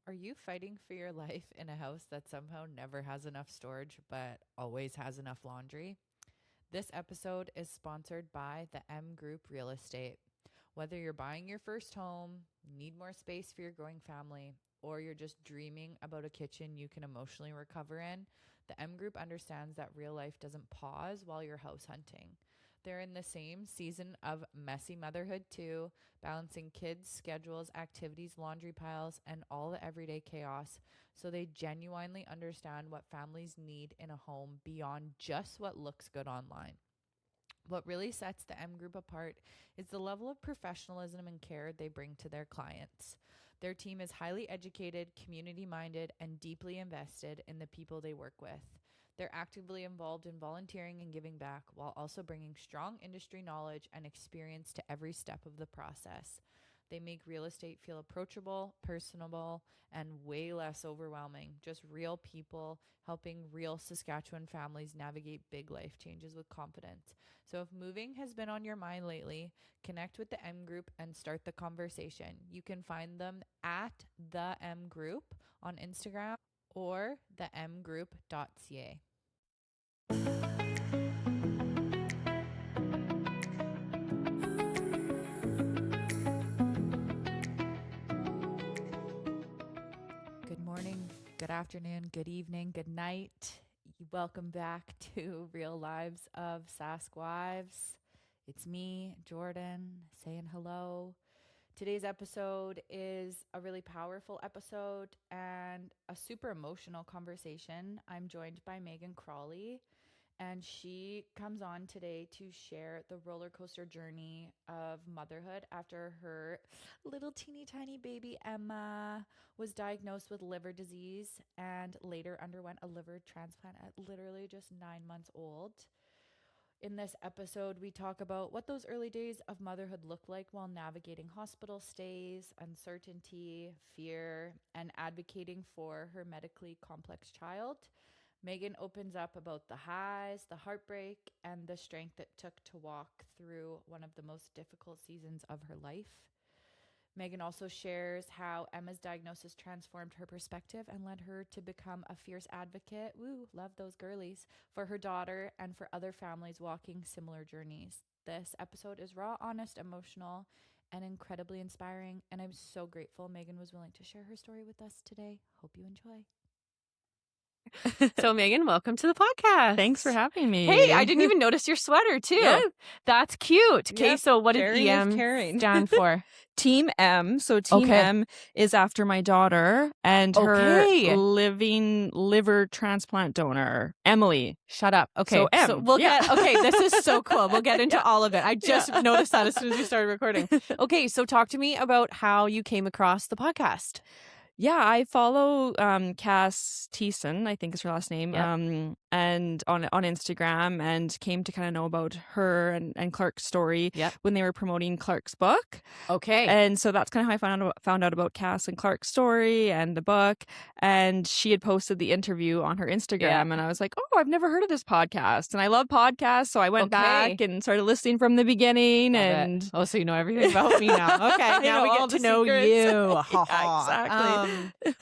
Are you fighting for your life in a house that somehow never has enough storage but always has enough laundry? This episode is sponsored by the M Group Real Estate. Whether you're buying your first home, need more space for your growing family, or you're just dreaming about a kitchen you can emotionally recover in, the M Group understands that real life doesn't pause while you're house hunting. They're in the same season of messy motherhood too, balancing kids, schedules, activities, laundry piles, and all the everyday chaos. So they genuinely understand what families need in a home beyond just what looks good online. What really sets the M Group apart is the level of professionalism and care they bring to their clients. Their team is highly educated, community minded, and deeply invested in the people they work with. They're actively involved in volunteering and giving back while also bringing strong industry knowledge and experience to every step of the process. They make real estate feel approachable, personable, and way less overwhelming. Just real people helping real Saskatchewan families navigate big life changes with confidence. So if moving has been on your mind lately, connect with the M Group and start the conversation. You can find them at the M Group on Instagram or themgroup.ca. Good morning, good afternoon, good evening, good night. Welcome back to Real Lives of Sask Wives. It's me, Jordhan, saying hello. Today's episode is a really powerful episode and a super emotional conversation. I'm joined by Megan Crawley, and she comes on today to share the roller coaster journey of motherhood after her little teeny tiny baby Emma was diagnosed with liver disease and later underwent a liver transplant at literally just 9 months old. In this episode, we talk about what those early days of motherhood look like while navigating hospital stays, uncertainty, fear, and advocating for her medically complex child. Megan opens up about the highs, the heartbreak, and the strength it took to walk through one of the most difficult seasons of her life. Megan also shares how Emma's diagnosis transformed her perspective and led her to become a fierce advocate, love those girlies, for her daughter and for other families walking similar journeys. This episode is raw, honest, emotional, and incredibly inspiring, and I'm so grateful Megan was willing to share her story with us today. Hope you enjoy. So Megan, welcome to the podcast. Thanks for having me. Hey, I didn't even notice your sweater too. Yeah. That's cute. Okay, Yep. so what does Sharing is EM caring. stand for? Team M. So Team Okay. M is after my daughter and Okay. her living liver transplant donor, Emily. Shut up. Okay, So M. we'll Yeah. get. Okay, this is so cool. We'll get into Yeah. all of it. I just Yeah. noticed that as soon as we started recording. Okay, so talk to me about how you came across the podcast. Yeah, I follow Cass Thiessen, I think is her last name, Yep. and on Instagram, and came to kind of know about her and Clark's story Yep. when they were promoting Clark's book. Okay. And so that's kind of how I found out about Cass and Clark's story and the book. And she had posted the interview on her Instagram, Yeah. and I was like, oh, I've never heard of this podcast, and I love podcasts, so I went back and started listening from the beginning. Love and it. Oh, so you know everything about me now. Okay, I now know we all get the to know secrets. you. Yeah, exactly.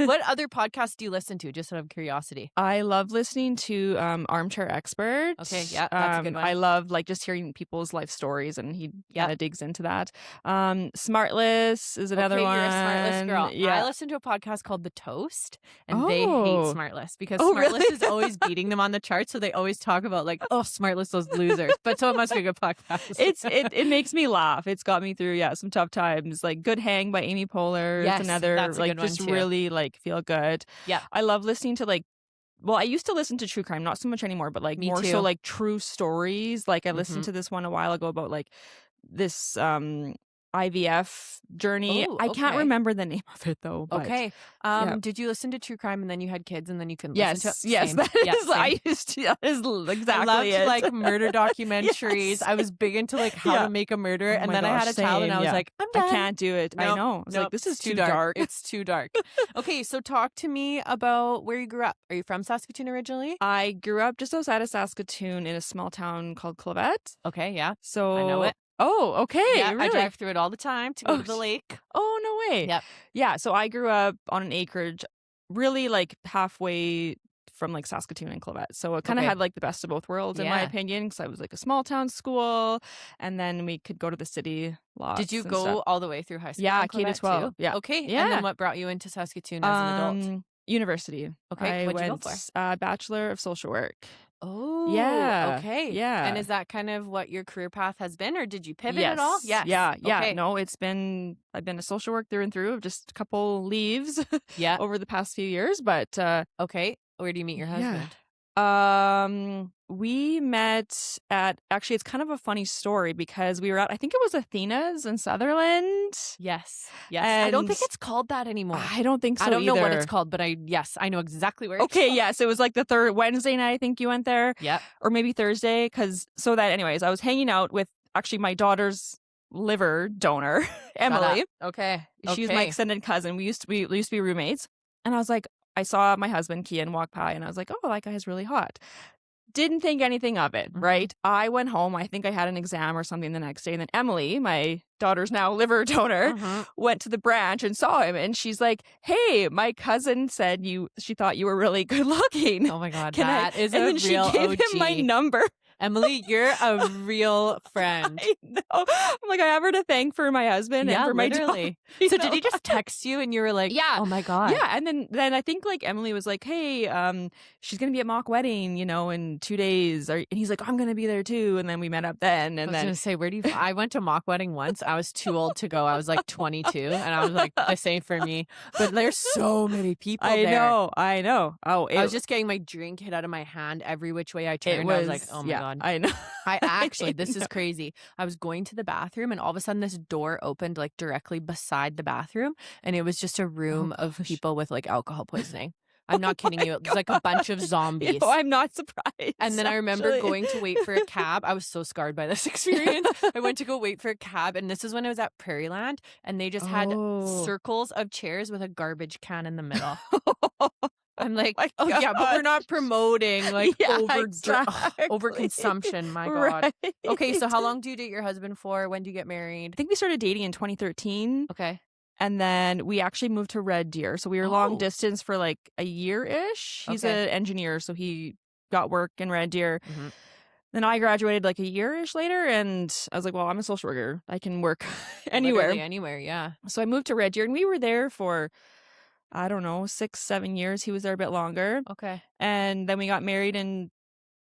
What other podcasts do you listen to? Just out of curiosity. I love listening to Armchair Expert. Okay, yeah, that's a good one. I love just hearing people's life stories, and he Yeah. kind of digs into that. Smartless is another one. You're a Smartless girl. Yeah. I listen to a podcast called The Toast, and they hate Oh. Smartless because Oh, Smartless really? is always beating them on the charts, so they always talk about like, oh, Smartless, those losers. But so it must be a good podcast. It makes me laugh. It's got me through some tough times. Like Good Hang by Amy Poehler. Yes, It's another that's a good one, just too. really feel good. Yeah. I love listening to well, I used to listen to true crime, not so much anymore, but Me more too. so true stories. Like I listened Mhm. to this one a while ago about this IVF journey. Ooh, I can't okay. remember the name of it though. But Okay. yeah. Did you listen to True Crime and then you had kids and then you couldn't Yes, listen to yes, Same. that Yeah, is. same. I used to. That is exactly I loved it. murder documentaries. Yes. I was big into how Yeah. to make a murder, Oh and my then I had gosh, a child, and same, I was yeah. like, I'm I done. can't do it. I Nope, know. I was nope, this is it's too dark. It's too dark. Okay, so talk to me about where you grew up. Are you from Saskatoon originally? I grew up just outside of Saskatoon in a small town called Clavet. Okay, yeah. So I know it. Oh, okay. Yeah, really? I drive through it all the time to go to the lake. Oh, no way. Yep. Yeah. So I grew up on an acreage, really like halfway from like Saskatoon and Clavette. So it kind of Okay. had like the best of both worlds, in my Yeah. opinion, because I was like a small town school, and then we could go to the city lots. Did you and go stuff. all the way through high school? Yeah, in K to Quebec 12. too? Yeah. Okay. Yeah. And then what brought you into Saskatoon as an adult? University. Okay. I What'd you go went for? Bachelor of Social Work. Oh, Yeah. okay. Yeah. And is that kind of what your career path has been, or did you pivot Yes. at all? Yes. Yeah. Okay. No, I've been a social work through and through, just a couple leaves Yeah. over the past few years, but Okay. Where do you meet your husband? we met at, actually, it's kind of a funny story because we were at, I think it was Athena's in Sutherland. Yes. Yes. I don't think And it's called that anymore. I don't think so I don't know what it's either. called, but I know exactly where it's Okay, called. yes, it was like the third Wednesday night, I think you went there. Yep. Or maybe Thursday, anyways, I was hanging out with actually my daughter's liver donor, Emily. Okay. She's my extended cousin. We used to be roommates. And I was like, I saw my husband, Kian, walk by, and I was like, oh, that guy's really hot. Didn't think anything of it, right? I went home. I think I had an exam or something the next day. And then Emily, my daughter's now liver donor, went to the branch and saw him. And she's like, hey, my cousin said she thought you were really good looking. Oh my God. And then she gave him my number. Emily, you're a real friend. I know. I'm like, I have her to thank for my husband and for my literally. daughter. So did he just text you and you were like, Yeah. oh my God. Yeah, and then I think like Emily was like, hey, she's gonna be at mock wedding, in 2 days. And he's like, I'm gonna be there too. And then we met up then. And I was gonna say, I went to mock wedding once. I was too old to go. I was like 22, and I was like, the same for me. But there's so many people there. I know. Oh, I was just getting my drink hit out of my hand every which way I turned. I was like, oh my God. I know. I actually, this is crazy. I was going to the bathroom and all of a sudden this door opened like directly beside the bathroom, and it was just a room of people with like alcohol poisoning. I'm not kidding you. It was like a bunch of zombies. I'm not surprised. And then I remember going to wait for a cab. I was so scarred by this experience. I went to go wait for a cab, and this is when I was at Prairieland, and they just had circles of chairs with a garbage can in the middle. I'm like, yeah, but we're not promoting like overconsumption. My God. Right. Okay, so how long do you date your husband for? When do you get married? I think we started dating in 2013. Okay. And then we actually moved to Red Deer. So we were long distance for like a year-ish. He's an engineer, so he got work in Red Deer. Then I graduated like a year-ish later, and I was like, well, I'm a social worker. I can work anywhere. Literally anywhere, yeah. So I moved to Red Deer, and we were there for, I don't know, 6-7 years. He was there a bit longer. Okay. And then we got married in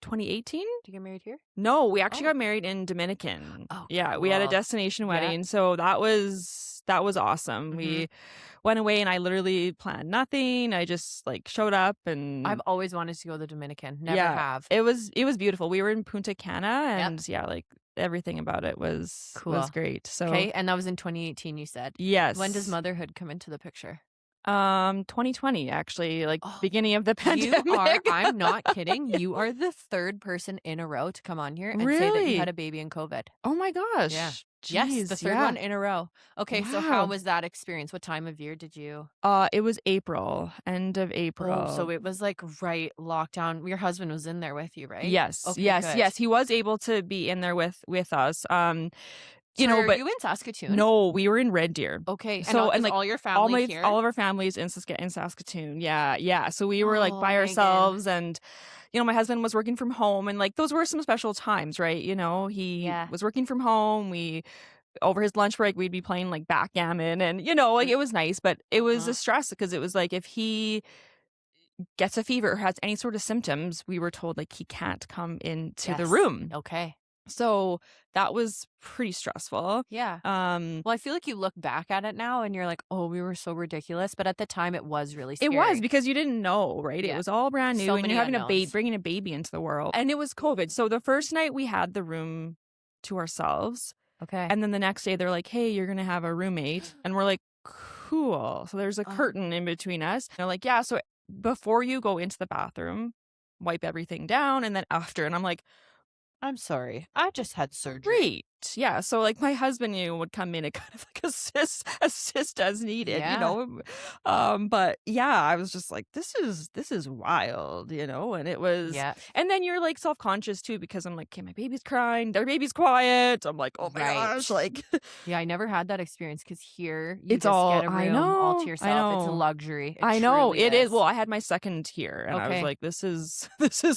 2018. Did you get married here? No, we actually got married in Dominican. Oh, yeah, we had a destination wedding. So that was awesome. We went away and I literally planned nothing. I just like showed up, and I've always wanted to go to the Dominican. Never have. It was beautiful. We were in Punta Cana, and like everything about it was great. So okay, and that was in 2018, you said. Yes. When does motherhood come into the picture? 2020, actually, like beginning of the pandemic. I'm not kidding. You are the third person in a row to come on here and say that you had a baby in COVID. Oh my gosh. Yeah. Jeez, yes, the third one in a row. Okay, so how was that experience? What time of year did you? It was April, end of April. Oh, so it was like right lockdown. Your husband was in there with you, right? Yes. Okay, yes. He was able to be in there with us. Were you in Saskatoon? No, we were in Red Deer. Okay, so and like all your family here? All of our families in Saskatoon. Yeah. So we were like by ourselves, and my husband was working from home, and like those were some special times, right? He was working from home. Over his lunch break, we'd be playing like backgammon, and like it was nice, but it was a stress because it was like if he gets a fever or has any sort of symptoms, we were told like he can't come into the room. Okay. So that was pretty stressful. Yeah. Well, I feel like you look back at it now and you're like, oh, we were so ridiculous. But at the time, it was really scary. It was because you didn't know, right? Yeah. It was all brand new, So and many you're having unknowns. bringing a baby into the world. And it was COVID. So the first night we had the room to ourselves. Okay. And then the next day they're like, hey, you're going to have a roommate. And we're like, cool. So there's a curtain in between us. And they're like, yeah, so before you go into the bathroom, wipe everything down. And then after. And I'm like, I'm sorry. I just had surgery. Great. yeah, so like my husband, would come in and kind of like assist as needed, but yeah, I was just like, this is wild, and it was, and then you're like self-conscious too, because I'm like, okay, my baby's crying, their baby's quiet. I'm like, oh my gosh, like, yeah, I never had that experience because here you it's just all, get a room all to yourself. It's a luxury. I know it is. Well, I had my second here, and I was like, this is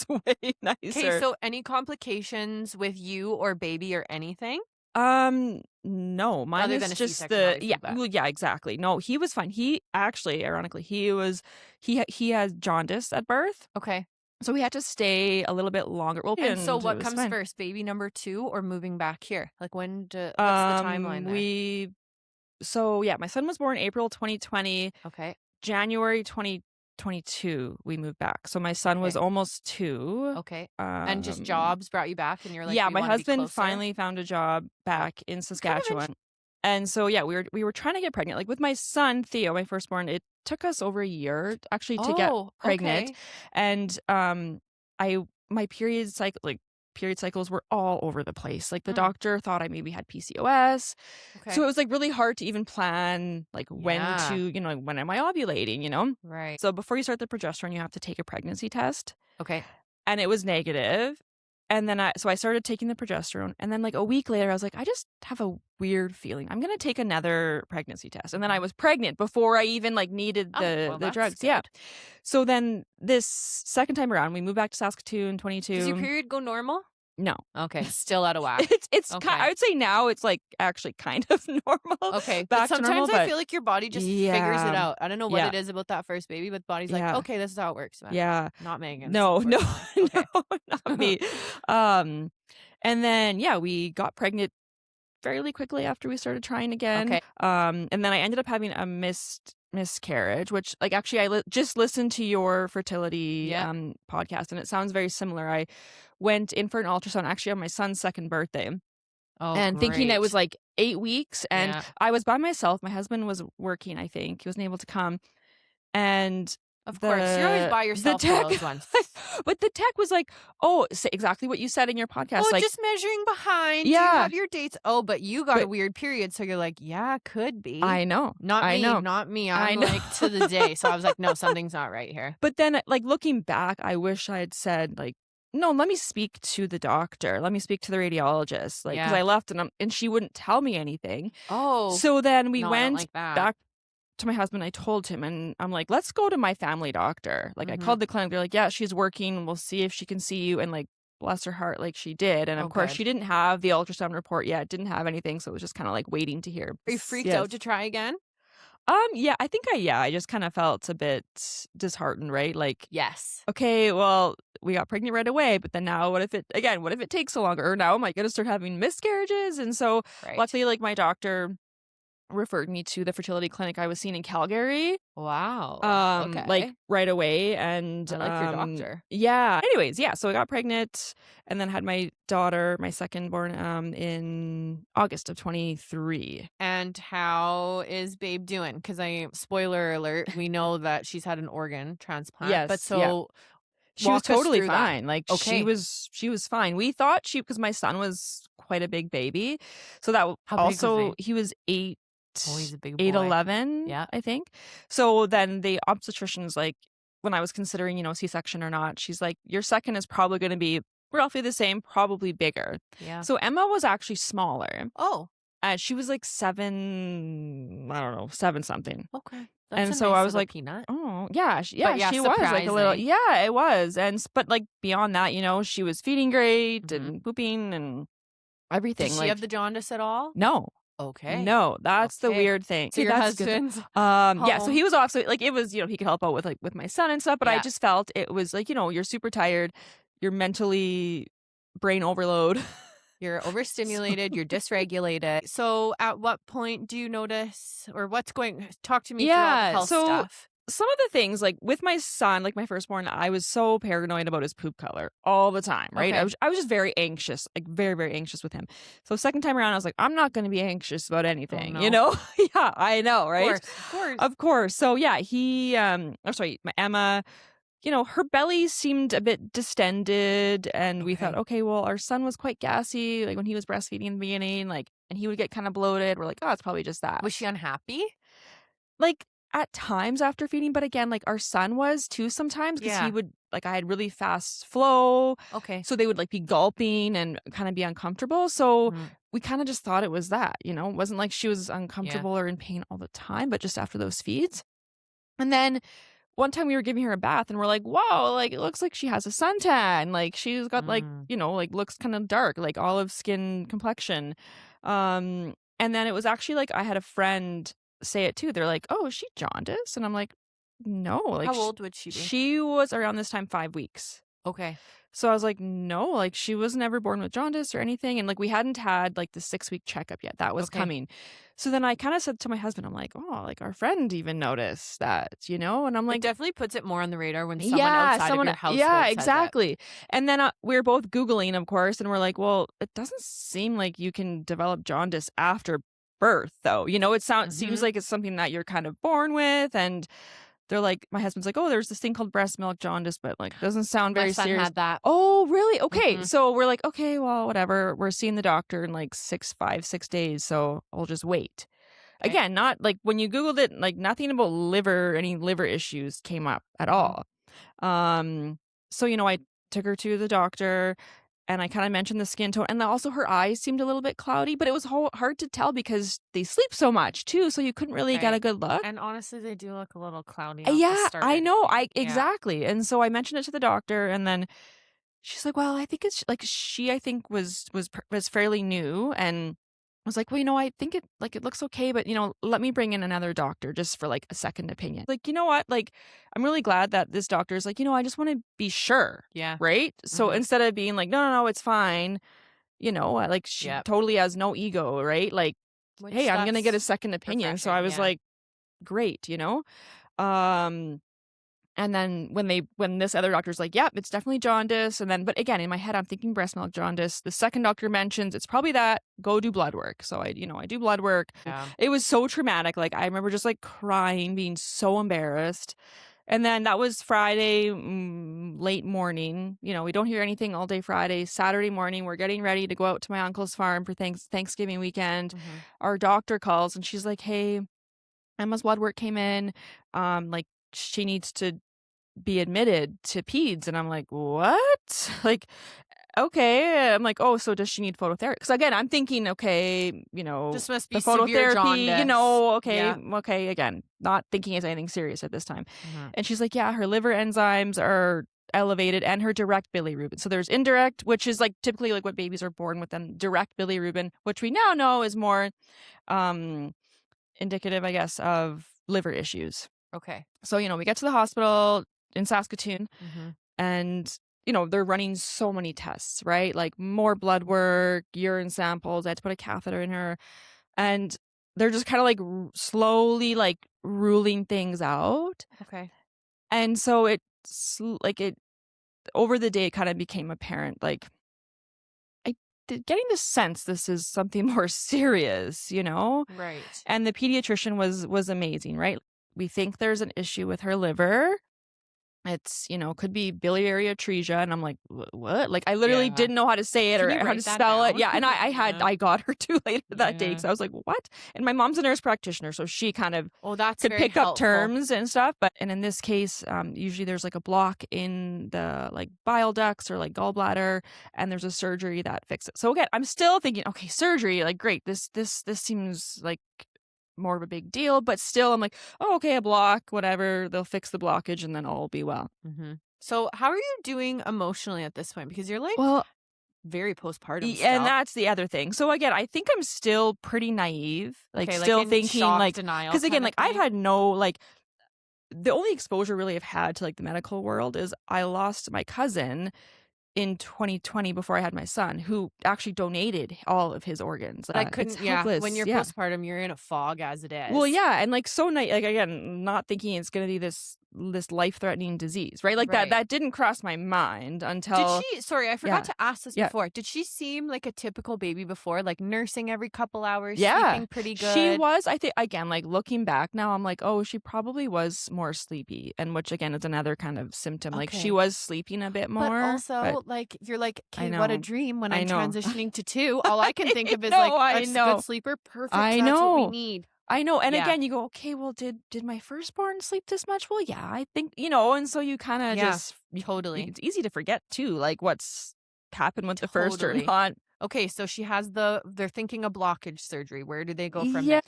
way nicer. Okay, so any complications with you or baby or anything? No, mine Other is than a just C-section, exactly. No, he was fine. He actually, ironically, he has jaundice at birth. Okay. So we had to stay a little bit longer. Well, and so what comes first, baby number 2 or moving back here? Like what's the timeline there? My son was born April 2020. Okay. January 2022, we moved back. So my son was almost 2. Okay. And just jobs brought you back, and you're like, yeah, my husband finally found a job back in Saskatchewan. And so, yeah, we were trying to get pregnant. Like with my son, Theo, my firstborn, it took us over a year actually to get pregnant. Okay. And my period cycles were all over the place. Like the doctor thought I maybe had PCOS. Okay. So it was like really hard to even plan like when when am I ovulating, Right. So before you start the progesterone, you have to take a pregnancy test. Okay. And it was negative. And then I started taking the progesterone, and then like a week later, I was like, I just have a weird feeling. I'm going to take another pregnancy test. And then I was pregnant before I even like needed the drugs. Good. Yeah. So then this second time around, we moved back to Saskatoon, 22. Does your period go normal? No. Okay. Still out of whack. It's okay. I would say now it's like actually kind of normal. Okay. Back but sometimes to normal, I feel like your body just figures it out. I don't know what it is about that first baby, but the body's like, okay, this is how it works. Man. Yeah. Not Megan. No, not me. And then, we got pregnant fairly quickly after we started trying again. Okay. And then I ended up having a miscarriage, which like actually I just listened to your fertility podcast, and it sounds very similar. I went in for an ultrasound actually on my son's second birthday. And thinking it was like 8 weeks, and I was by myself. My husband was working, I think. He wasn't able to come. And of course, you're always by yourself for those ones. But the tech was like, say exactly what you said in your podcast. Oh, like, just measuring behind. Yeah. You have your dates. Oh, but you got a weird period. So you're like, yeah, could be. I know. Not me. I'm like to the day. So I was like, no, something's not right here. But then like looking back, I wish I had said like, no, let me speak to the doctor. Let me speak to the radiologist. Like, because I left and she wouldn't tell me anything. Oh. So then we went back to my husband. I told him, and I'm like, let's go to my family doctor. Like I called the clinic. They're like, yeah, she's working. We'll see if she can see you. And like, bless her heart, like she did. And of course she didn't have the ultrasound report yet. Didn't have anything. So it was just kind of like waiting to hear. Are you freaked out to try again? Yeah, I think I just kind of felt a bit disheartened, right? Like, yes. Okay, well, we got pregnant right away, but then now what if it takes so longer? Or now am I going to start having miscarriages? And so luckily, like my doctor referred me to the fertility clinic I was seeing in Calgary. Wow. Okay. Like right away. And I like your doctor. Yeah. Anyways, so I got pregnant and then had my daughter, my second born, in August of 23. And how is babe doing? Because spoiler alert, we know that she's had an organ transplant. Yes. But so she was totally fine. That. Like she was fine. We thought because my son was quite a big baby. So that how also big was he was 8. Oh, he's a big boy. 8'11", I think. So then the obstetrician's like, when I was considering, C-section or not, she's like, your second is probably going to be roughly the same, probably bigger. Yeah. So Emma was actually smaller. Oh. And she was like 7 something. Okay. That's so I was like, peanut. Oh, yeah, she was like a little, it was. But like beyond that, she was feeding great and pooping and everything. Did she have the jaundice at all? No. Okay. No, that's the weird thing. So your husband's yeah, so he was off. So like it was, he could help out with my son and stuff, but I just felt it was like, you're super tired, you're mentally brain overload. You're overstimulated, you're dysregulated. So at what point do you notice or talk to me throughout health stuff? Some of the things, like with my son, like my firstborn, I was so paranoid about his poop color all the time, right? Okay. I was just very anxious, like very, very anxious with him. So second time around, I was like, I'm not going to be anxious about anything, Yeah, I know, right? Of course. So yeah, my Emma, her belly seemed a bit distended, and we thought, okay, well, our son was quite gassy, like when he was breastfeeding in the beginning, like, and he would get kind of bloated. We're like, oh, it's probably just that. Was she unhappy? Like at times after feeding, but again, like our son was too sometimes, because he would, like, I had really fast flow. Okay. So they would like be gulping and kind of be uncomfortable. So we kind of just thought it was that, it wasn't like she was uncomfortable or in pain all the time, but just after those feeds. And then one time we were giving her a bath and we're like, whoa, like it looks like she has a suntan. Like she's got like, like looks kind of dark, like olive skin complexion. And then it was actually like I had a friend say it too. They're like, oh, is she jaundice? And I'm like, no. Like, how old would she be? She was around this time 5 weeks. Okay. So I was like, no, like she was never born with jaundice or anything. And like we hadn't had like the 6-week checkup yet. That was coming. So then I kind of said to my husband, I'm like, oh, like our friend even noticed that, And I'm like, it definitely puts it more on the radar when someone outside of your household says exactly. And then we were both Googling, of course, and we're like, well, it doesn't seem like you can develop jaundice after birth, though. It seems like it's something that you're kind of born with. And they're like, my husband's like, oh, there's this thing called breast milk jaundice, but like doesn't sound very serious. My son had that. Oh, really? Okay. So we're like, okay, well, whatever. We're seeing the doctor in like 6 days. So I'll just wait. Okay. Again, not like when you Googled it, like nothing about any liver issues came up at all. So, I took her to the doctor. And I kind of mentioned the skin tone. And also her eyes seemed a little bit cloudy, but it was hard to tell because they sleep so much too. So you couldn't really get a good look. And honestly, they do look a little cloudy. I know. Exactly. And so I mentioned it to the doctor, and then she's like, well, I think it's like I think was fairly new. And I was like, well, I think it looks okay, but let me bring in another doctor just for like a second opinion. Like, you know what? Like, I'm really glad that this doctor is like, I just want to be sure. Yeah. Right. So instead of being like, no, it's fine. Like she totally has no ego. Right. Like, hey, I'm going to get a second opinion. So I was like, great, And then when this other doctor's like, yep, it's definitely jaundice. And then, but again, in my head, I'm thinking breast milk jaundice. The second doctor mentions it's probably that. Go do blood work. So I do blood work. Yeah. It was so traumatic. Like I remember just like crying, being so embarrassed. And then that was Friday, late morning. We don't hear anything all day Friday. Saturday morning, we're getting ready to go out to my uncle's farm for Thanksgiving weekend. Our doctor calls and she's like, hey, Emma's blood work came in. Like, she needs to be admitted to peds. And I'm like, what? Like, okay. I'm like, oh, so does she need phototherapy? Because again, I'm thinking, okay, this must be the phototherapy, jaundice. Okay. Again, not thinking it's anything serious at this time. And she's like, yeah, her liver enzymes are elevated and her direct bilirubin. So there's indirect, which is like typically like what babies are born with, and direct bilirubin, which we now know is more indicative, I guess, of liver issues. Okay. So, we get to the hospital in Saskatoon and, they're running so many tests, right? Like more blood work, urine samples. I had to put a catheter in her, and they're just kind of like slowly like ruling things out. Okay. And so it over the day, it kind of became apparent, like getting the sense this is something more serious, Right. And the pediatrician was amazing, right? We think there's an issue with her liver. It's, could be biliary atresia. And I'm like, what? Like, I literally didn't know how to say it or how to spell it. Yeah. And I got her too later that day. So I was like, what? And my mom's a nurse practitioner. So she kind of could pick up terms and stuff. And in this case, usually there's like a block in the like bile ducts or like gallbladder, and there's a surgery that fixes it. So again, I'm still thinking, okay, surgery, like great. This seems like more of a big deal, but still I'm like, oh, okay, a block, whatever, they'll fix the blockage and then all will be well. So how are you doing emotionally at this point? Because you're like very postpartum stuff. And that's the other thing. So again, I think I'm still pretty naive, like still like thinking like denial, because again, like I've had no like the only exposure really I've had to like the medical world is I lost my cousin in 2020 before I had my son, who actually donated all of his organs. I couldn't, when you're postpartum, you're in a fog as it is. Well, yeah. And like, so nice, like, again, not thinking it's going to be this this life-threatening disease, right? Like that didn't cross my mind until. Did she? Sorry, I forgot to ask this before. Did she seem like a typical baby before, like nursing every couple hours, sleeping pretty good? She was. I think again, like looking back now, I'm like, oh, she probably was more sleepy, and which again is another kind of symptom. Like she was sleeping a bit more. But also, like you're like, okay, what a dream when I'm transitioning to 2. All I can think of is like a good sleeper. Perfect. That's what we need. I know. And again, you go, okay, well, did my firstborn sleep this much? Well, yeah, I think, and so you kind of just totally. It's easy to forget too, like what's happened with the first or not. Okay, so she has they're thinking a blockage surgery. Where do they go from there?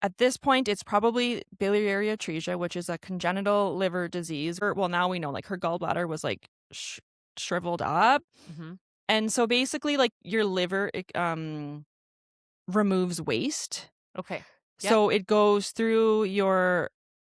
At this point, it's probably biliary atresia, which is a congenital liver disease. Well, now we know like her gallbladder was like shriveled up. Mm-hmm. And so basically like your liver removes waste. Okay. Yep. So it goes through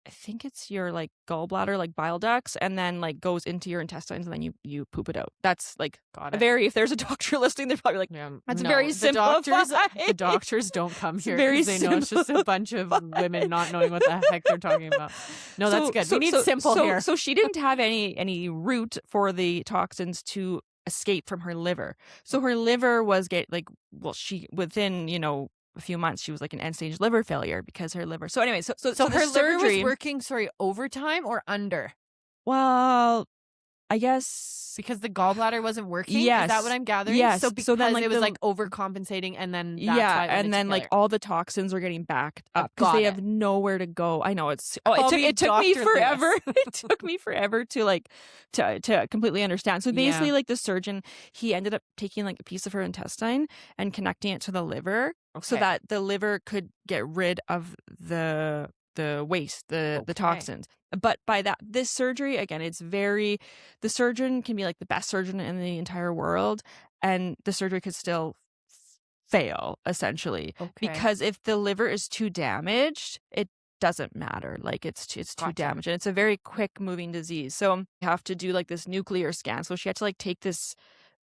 I think it's your like gallbladder, like bile ducts, and then like goes into your intestines, and then you poop it out. That's like if there's a doctor listening, they're probably like, that's very simple. The doctors don't come here because they know it's just a bunch of women not knowing what the heck they're talking about. No, that's good. We need simple here. So she didn't have any route for the toxins to escape from her liver. So her liver was she within, a few months she was like an end-stage liver failure because her liver. So anyway, so her surgery, liver was working overtime or under? Well, I guess because the gallbladder wasn't working. Yes. Is that what I'm gathering? Yes. So then like it was like overcompensating, and then that's why and then like all the toxins were getting backed up because they have nowhere to go. I know it took me forever. It took me forever to like to completely understand. So basically, like the surgeon, he ended up taking like a piece of her intestine and connecting it to the liver, so that the liver could get rid of the waste, the toxins. But by this surgery, again, the surgeon can be like the best surgeon in the entire world, and the surgery could still fail, essentially. Because if the liver is too damaged, it doesn't matter. Like it's too damaged, and it's a very quick moving disease. So you have to do like this nuclear scan. So she had to like take this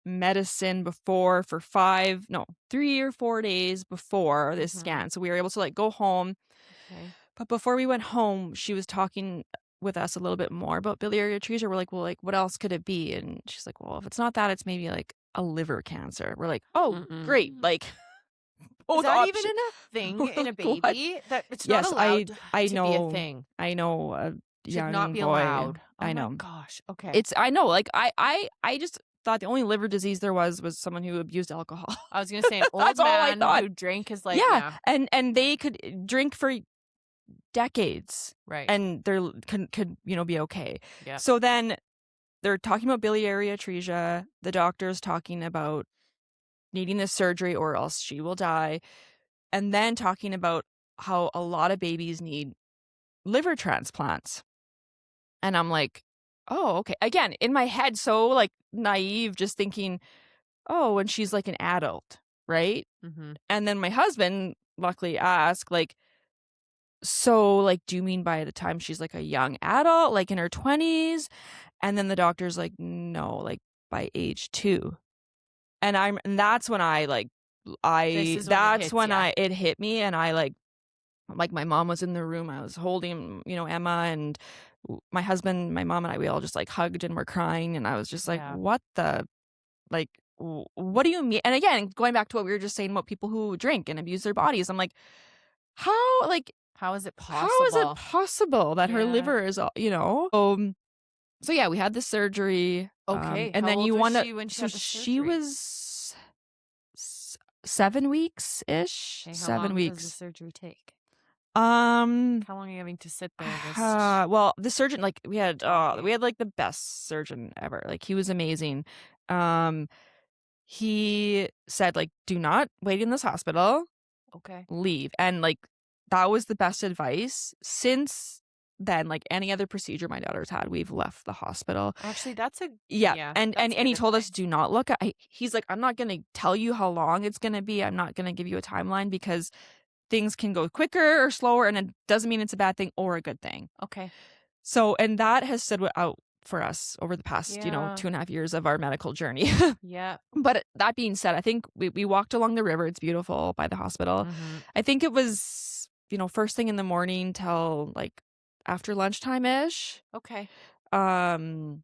medicine for 3 or 4 days before this scan. So we were able to like go home. But before we went home, she was talking with us a little bit more about biliary atresia. We're like, well, like, what else could it be? And she's like, well, if it's not that, it's maybe like a liver cancer. We're like, oh, great. Like, is that even a thing in a baby? That it's not allowed to be a thing. I know. Should not be allowed. Oh I know. My gosh. Okay. I know. Like, I just thought the only liver disease there was someone who abused alcohol. I was going to say an old man who drank his like, and they could drink for decades, right? And they could be okay. Yeah. So then they're talking about biliary atresia. The doctor's talking about needing this surgery or else she will die, and then talking about how a lot of babies need liver transplants. And I'm like, oh, okay. Again, in my head, so like naive, just thinking, oh, when she's like an adult, right? Mm-hmm. And then my husband luckily asked, like, so like, do you mean by the time she's like a young adult, like in her 20s? And then the doctor's like, no, like by age 2. And that's when it hit me. And I like my mom was in the room. I was holding, Emma, and my husband, my mom and I, we all just like hugged and were crying. And I was just like, what the, like, what do you mean? And again, going back to what we were just saying about people who drink and abuse their bodies, I'm like, how is it possible that her liver is, so yeah, we had the surgery. Okay. And how then old you was want she when so had the she was 7 weeks ish. Okay, 7 weeks. Does the surgery take? How long are you having to sit there? Well, the surgeon, like we had like the best surgeon ever. Like he was amazing. He said like, do not wait in this hospital. Okay. Leave. And like, that was the best advice. Since then, like any other procedure my daughter's had, we've left the hospital. Actually, that's and he told us, do not look at. He's like, I'm not going to tell you how long it's going to be. I'm not going to give you a timeline because things can go quicker or slower, and it doesn't mean it's a bad thing or a good thing. Okay. So, and that has stood out for us over the past, 2.5 years of our medical journey. Yeah. But that being said, I think we walked along the river. It's beautiful by the hospital. Mm-hmm. I think it was, first thing in the morning till like after lunchtime-ish. Okay. And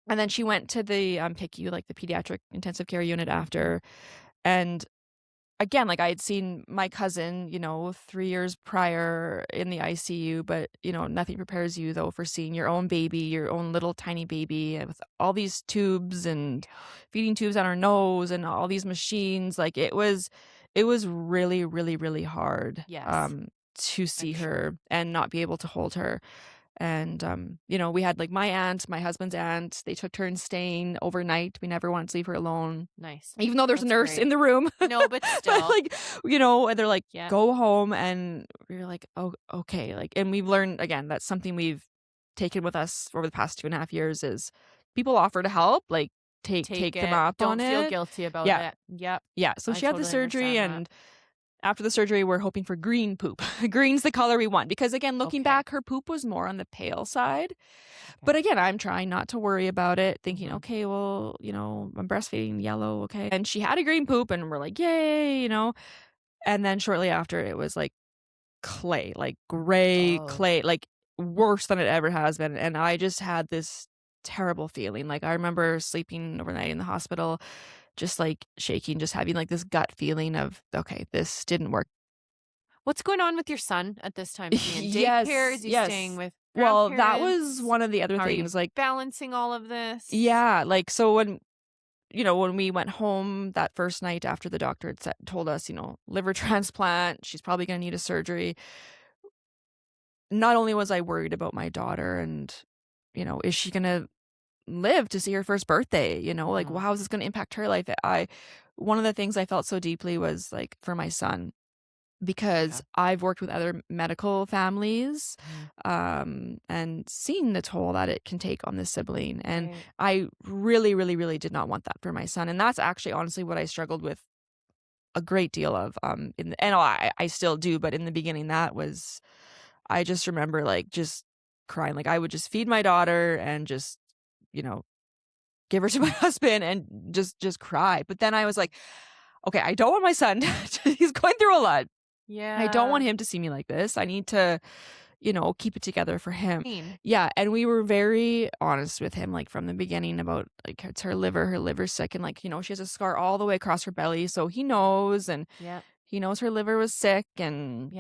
then she went to the PICU, like the pediatric intensive care unit after. And again, like I had seen my cousin, 3 years prior in the ICU, but nothing prepares you though for seeing your own baby, your own little tiny baby with all these tubes and feeding tubes on her nose and all these machines. Like it was really, really, really hard. Yes. To see her and not be able to hold her. And, we had like my aunt, my husband's aunt, they took turns staying overnight. We never wanted to leave her alone. Nice. Even though there's a nurse in the room. No, but still. But like, they're like, go home. And we were like, oh, okay. Like, and we've learned, again, that's something we've taken with us over the past 2.5 years is people offer to help, like take them up on it. Don't feel guilty about it. Yep. Yeah. So she had the surgery and after the surgery, we're hoping for green poop. Green's the color we want. Because again, looking back, her poop was more on the pale side. Okay. But again, I'm trying not to worry about it, thinking, okay, well, I'm breastfeeding yellow, okay. And she had a green poop and we're like, yay, And then shortly after, it was like clay, like gray clay, like worse than it ever has been. And I just had this terrible feeling. Like I remember sleeping overnight in the hospital, just like shaking, just having like this gut feeling of, okay, this didn't work. What's going on with your son at this time? Is he in daycare? Is he staying with Well, that was one of the other things, like balancing all of this. Yeah, like so when we went home that first night after the doctor had told us, liver transplant, she's probably going to need a surgery. Not only was I worried about my daughter and, is she going to live to see her first birthday, like, well, how is this going to impact her life? One of the things I felt so deeply was like for my son, because I've worked with other medical families, and seen the toll that it can take on the sibling. And I really, really, really did not want that for my son. And that's actually honestly what I struggled with a great deal of, I still do, but in the beginning I just remember like just crying. Like I would just feed my daughter and just, give her to my husband and just cry. But then I was like, okay, I don't want my son he's going through a lot. Yeah. I don't want him to see me like this. I need to, keep it together for him. Yeah. And we were very honest with him, like from the beginning about like it's her liver's sick. And like, she has a scar all the way across her belly. So he knows, and he knows her liver was sick. And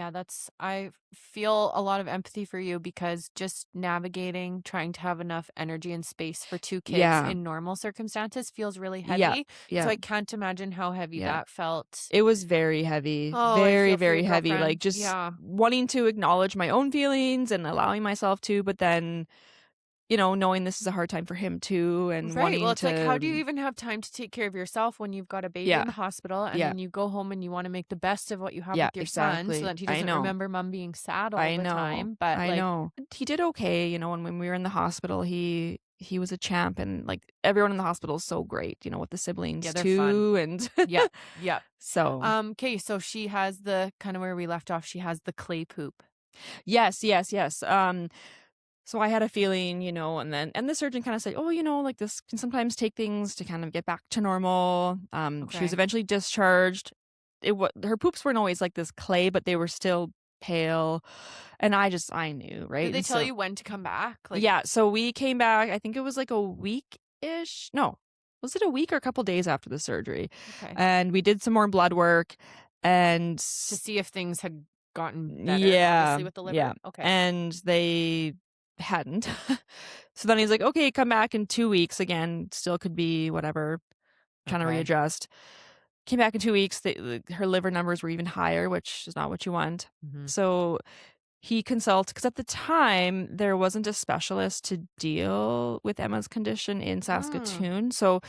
I feel a lot of empathy for you, because just navigating, trying to have enough energy and space for 2 kids in normal circumstances feels really heavy. So I can't imagine how heavy that felt. It was very heavy, very, very heavy. Like just wanting to acknowledge my own feelings and allowing myself to, but then knowing this is a hard time for him too, and wanting well, it's to, like, how do you even have time to take care of yourself when you've got a baby in the hospital, and then you go home and you want to make the best of what you have with your son, so that he doesn't remember mom being sad all the time. But I know he did okay. When we were in the hospital, he was a champ, and like everyone in the hospital is so great. With the siblings too, fun. And So okay, so she has the kind of where we left off. She has the clay poop. Yes. So I had a feeling, and the surgeon kind of said, oh, like this can sometimes take things to kind of get back to normal. She was eventually discharged. Her poops weren't always like this clay, but they were still pale. And I knew, right? Did they tell you when to come back? So we came back, I think it was like a week-ish. No, was it a week or a couple days after the surgery? Okay. And we did some more blood work and to see if things had gotten better, obviously, with the liver. Yeah. Okay. And they hadn't. So then he's like, okay, come back in 2 weeks. Again, still could be whatever, trying to readjust. Came back in 2 weeks. Her liver numbers were even higher, which is not what you want. So he consulted, because at the time there wasn't a specialist to deal with Emma's condition in Saskatoon. So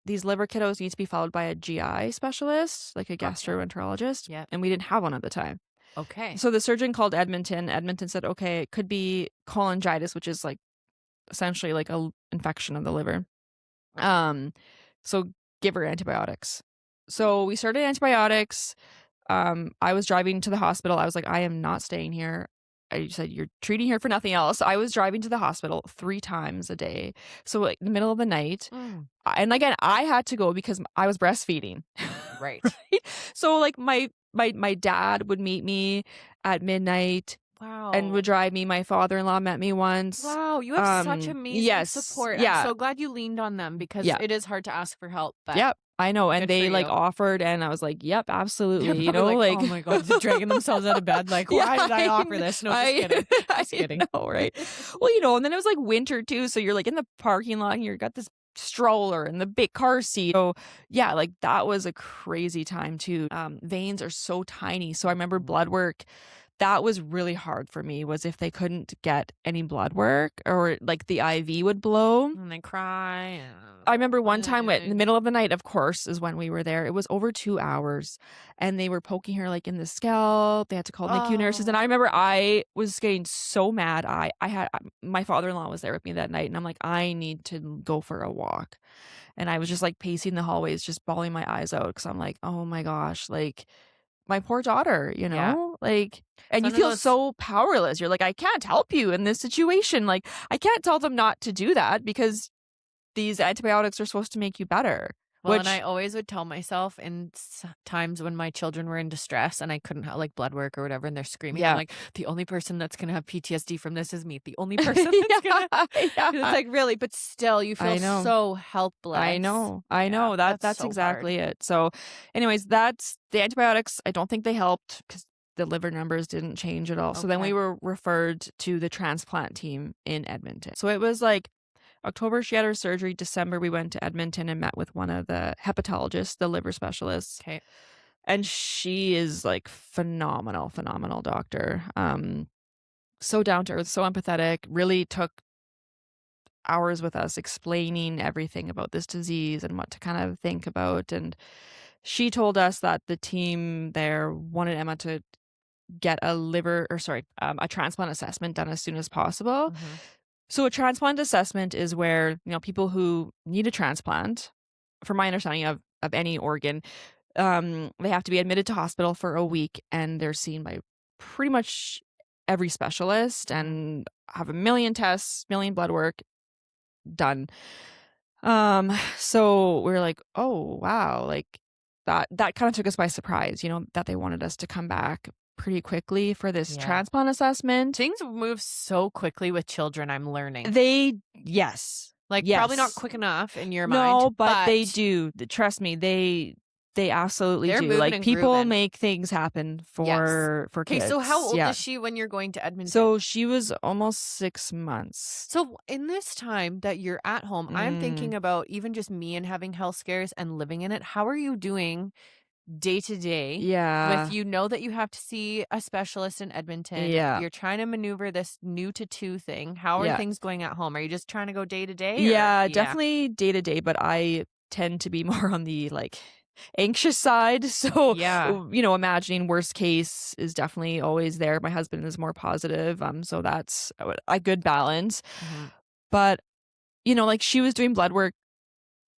these liver kiddos need to be followed by a GI specialist, like a gastroenterologist. Yeah. And we didn't have one at the time. Okay. So the surgeon called Edmonton. Edmonton said, okay, it could be cholangitis, which is like essentially like a infection of the liver. So give her antibiotics. So we started antibiotics. I was driving to the hospital. I was like, I am not staying here. I said, you're treating her for nothing else. I was driving to the hospital 3 times a day. So like in the middle of the night. And again, I had to go because I was breastfeeding. Right. So like my dad would meet me at midnight. Wow. And would drive me. My father-in-law met me once. Wow, you have such amazing support. I'm so glad you leaned on them because it is hard to ask for help. But yep, I know. And they like you. offered, and I was like, yep, absolutely. You know, like, oh my God, dragging themselves out of bed. Like, why did I offer this? No, just kidding. Just kidding. I know, right? Well, and then it was like winter too. So you're like in the parking lot and you've got this stroller and the big car seat. So yeah, like that was a crazy time too. Veins are so tiny. So I remember blood work. That was really hard for me, was if they couldn't get any blood work or like the IV would blow. And they cry. I remember one time in the middle of the night, of course, is when we were there. It was over 2 hours and they were poking her like in the scalp. They had to call NICU nurses. And I remember I was getting so mad. I had my father-in-law was there with me that night and I'm like, I need to go for a walk. And I was just like pacing the hallways, just bawling my eyes out because I'm like, oh my gosh, like my poor daughter, like, and you feel so powerless. You're like, I can't help you in this situation. Like, I can't tell them not to do that because these antibiotics are supposed to make you better. Well, and I always would tell myself in times when my children were in distress and I couldn't have like blood work or whatever, and they're screaming, I'm like, the only person that's going to have PTSD from this is me. The only person that's going to, it's like, really, but still you feel so helpless. I know. That's so exactly it. So anyways, that's the antibiotics. I don't think they helped because the liver numbers didn't change at all. So then we were referred to the transplant team in Edmonton. So it was like October, she had her surgery. December, we went to Edmonton and met with one of the hepatologists, the liver specialists. Okay. And she is like phenomenal doctor. So down to earth, so empathetic, really took hours with us explaining everything about this disease and what to kind of think about. And she told us that the team there wanted Emma to get a transplant assessment done as soon as possible. Mm-hmm. So a transplant assessment is where, people who need a transplant, from my understanding of any organ, they have to be admitted to hospital for a week and they're seen by pretty much every specialist and have a million tests, million blood work done. So we're like, oh, wow. Like that kind of took us by surprise, that they wanted us to come back pretty quickly for this transplant assessment. Things move so quickly with children, I'm learning. Probably not quick enough in your mind. No, but they do. Trust me, they absolutely do. Like people make things happen for kids. Okay, so how old is she when you're going to Edmonton? So she was almost 6 months. So in this time that you're at home, I'm thinking about even just me and having health scares and living in it. How are you doing day to day? Yeah. With that you have to see a specialist in Edmonton. Yeah. You're trying to maneuver this new to 2 thing. How are things going at home? Are you just trying to go day to day? Yeah, definitely day to day, but I tend to be more on the like anxious side. So, imagining worst case is definitely always there. My husband is more positive. So that's a good balance. Mm-hmm. But, like she was doing blood work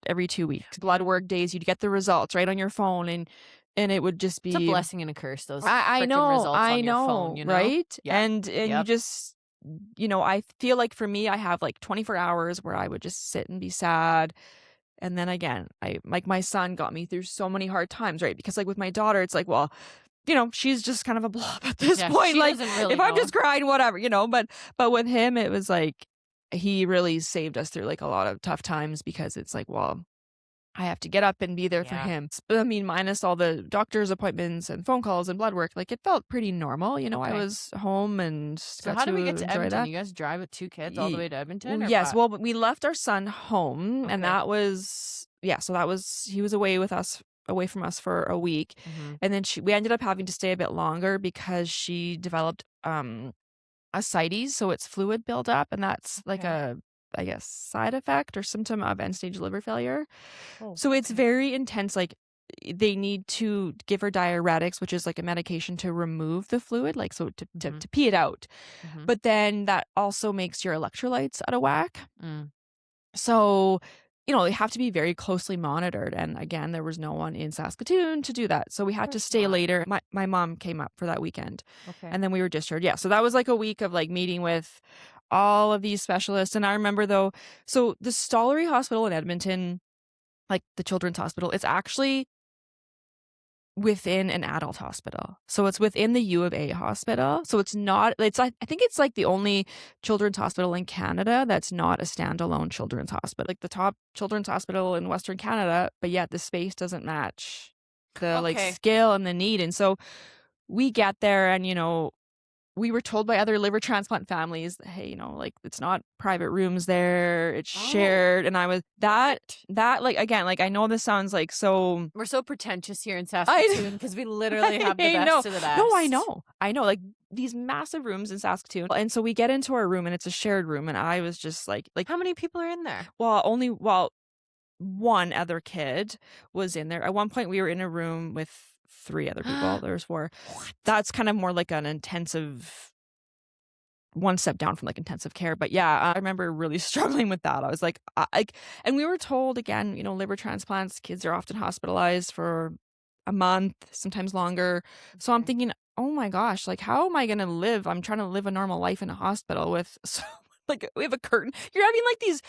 every 2 weeks. Blood work days, you'd get the results right on your phone and it would just be it's a blessing and a curse, those I know, results on your phone, right? Yeah. And you just I feel like for me I have like 24 hours where I would just sit and be sad. And then again, my son got me through so many hard times, right? Because like with my daughter, it's like, well, she's just kind of a blob at this point. Like really if I'm just crying, whatever, but with him, it was like, he really saved us through like a lot of tough times because it's like, well, I have to get up and be there for him. I mean, minus all the doctor's appointments and phone calls and blood work, like it felt pretty normal. I was home and so how did we get to Edmonton? That. You guys drive with 2 kids all the way to Edmonton? Yes. Well, we left our son home and that was, he was away from us for a week. Mm-hmm. And then we ended up having to stay a bit longer because she developed, ascites, so it's fluid buildup, and that's like a, I guess, side effect or symptom of end-stage liver failure. So it's very intense. Like they need to give her diuretics, which is like a medication to remove the fluid, like to pee it out. Mm-hmm. But then that also makes your electrolytes out of whack. Mm. So they have to be very closely monitored. And again, there was no one in Saskatoon to do that. So we had to stay later. My mom came up for that weekend. Okay. And then we were discharged. Yeah. So that was like a week of like meeting with all of these specialists. And I remember though, so the Stollery Hospital in Edmonton, like the Children's Hospital, it's actually within an adult hospital. So it's within the U of A hospital. So it's not, I think it's like the only children's hospital in Canada that's not a standalone children's hospital. Like the top children's hospital in Western Canada, but yet the space doesn't match the like scale and the need. And so we get there and, we were told by other liver transplant families, hey, like it's not private rooms there, it's shared. And I was that like, again, like I know this sounds like so we're so pretentious here in Saskatoon because we literally have the best of the best. No, I know, like these massive rooms in Saskatoon. And so we get into our room and it's a shared room, and I was just like how many people are in there? Well, one other kid was in there. At one point we were in a room with 3 other people. There's 4. That's kind of more like an intensive, one step down from like intensive care. But yeah, I remember really struggling with that. I was like, and we were told again, liver transplants, kids are often hospitalized for a month, sometimes longer. So I'm thinking, oh my gosh, like how am I going to live? I'm trying to live a normal life in a hospital with, like we have a curtain. You're having like these,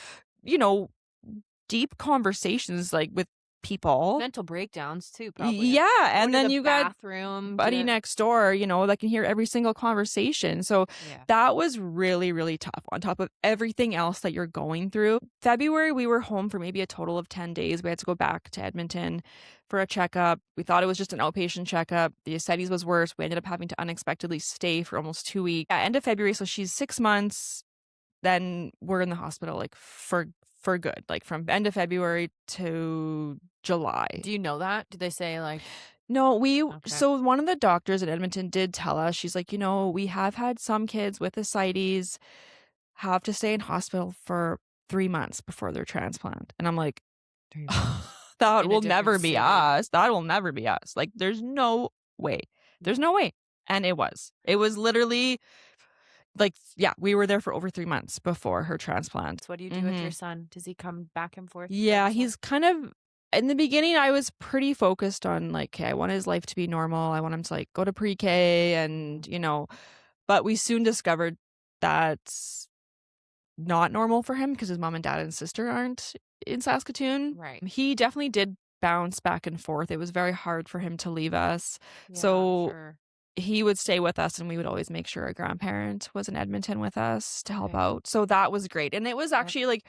deep conversations like with people, mental breakdowns too, probably. Yeah, and then you got bathroom buddy next door, that can hear every single conversation. So that was really, really tough on top of everything else that you're going through. February, we were home for maybe a total of 10 days. We had to go back to Edmonton for a checkup. We thought it was just an outpatient checkup. The ascites was worse. We ended up having to unexpectedly stay for almost 2 weeks. End of February, so she's 6 months. Then we're in the hospital like for good, like from end of February to July. Do you know that? Did they say like? No, so one of the doctors in Edmonton did tell us, she's like, we have had some kids with ascites have to stay in hospital for 3 months before their transplant. And I'm like, that will never be us. That will never be us. Like, there's no way. There's no way. And it was literally like, yeah, we were there for over 3 months before her transplant. So what do you do with your son? Does he come back and forth? Yeah, he's kind of, in the beginning, I was pretty focused on like, okay, I want his life to be normal. I want him to like go to pre-K and, but we soon discovered that's not normal for him because his mom and dad and sister aren't in Saskatoon. Right. He definitely did bounce back and forth. It was very hard for him to leave us. Yeah, so sure. He would stay with us, and we would always make sure a grandparent was in Edmonton with us to help out. So that was great. And it was actually like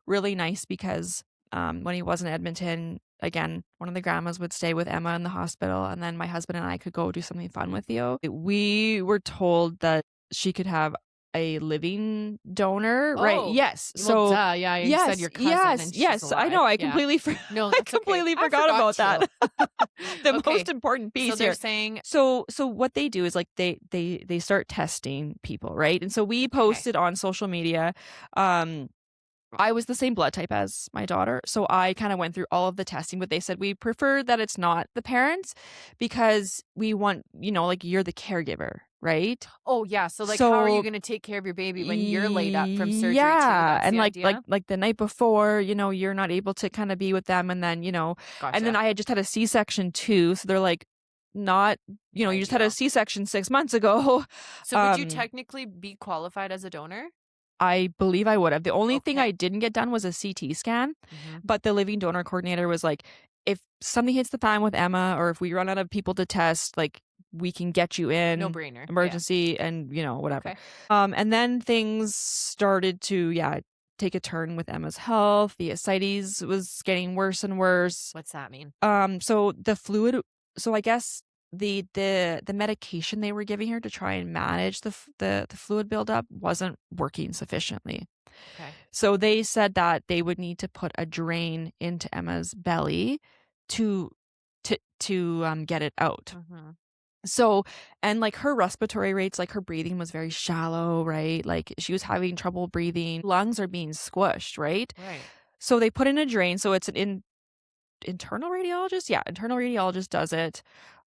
really nice because when he was in Edmonton, again, one of the grandmas would stay with Emma in the hospital, and then my husband and I could go do something fun with Theo. We were told that she could have a living donor, right? Yes. So you said your cousin. And she's alive. I know. I completely forgot about that. The most important piece. So they're saying. So what they do is like they start testing people, right? And so we posted on social media. I was the same blood type as my daughter, so I kind of went through all of the testing, but they said we prefer that it's not the parents because we want, like you're the caregiver, right? Oh yeah, so how are you going to take care of your baby when you're laid up from surgery? Yeah, too? and like the night before, you're not able to kind of be with them, and then Gotcha. And then I had just had a C-section too, so they're like, not, you just had a C-section 6 months ago. So would you technically be qualified as a donor? I believe I would have. The only thing I didn't get done was a CT scan, but the living donor coordinator was like, if something hits the fan with Emma or if we run out of people to test, like we can get you in. No brainer. Emergency and, whatever. Okay. And then things started to, take a turn with Emma's health. The ascites was getting worse and worse. What's that mean? So the fluid, so I guess the medication they were giving her to try and manage the fluid buildup wasn't working sufficiently. Okay. So they said that they would need to put a drain into Emma's belly to get it out. Mm-hmm. So, and like her respiratory rates, like her breathing was very shallow, right? Like she was having trouble breathing. Lungs are being squished, right? Right. So they put in a drain. So it's an internal radiologist. Yeah, internal radiologist does it.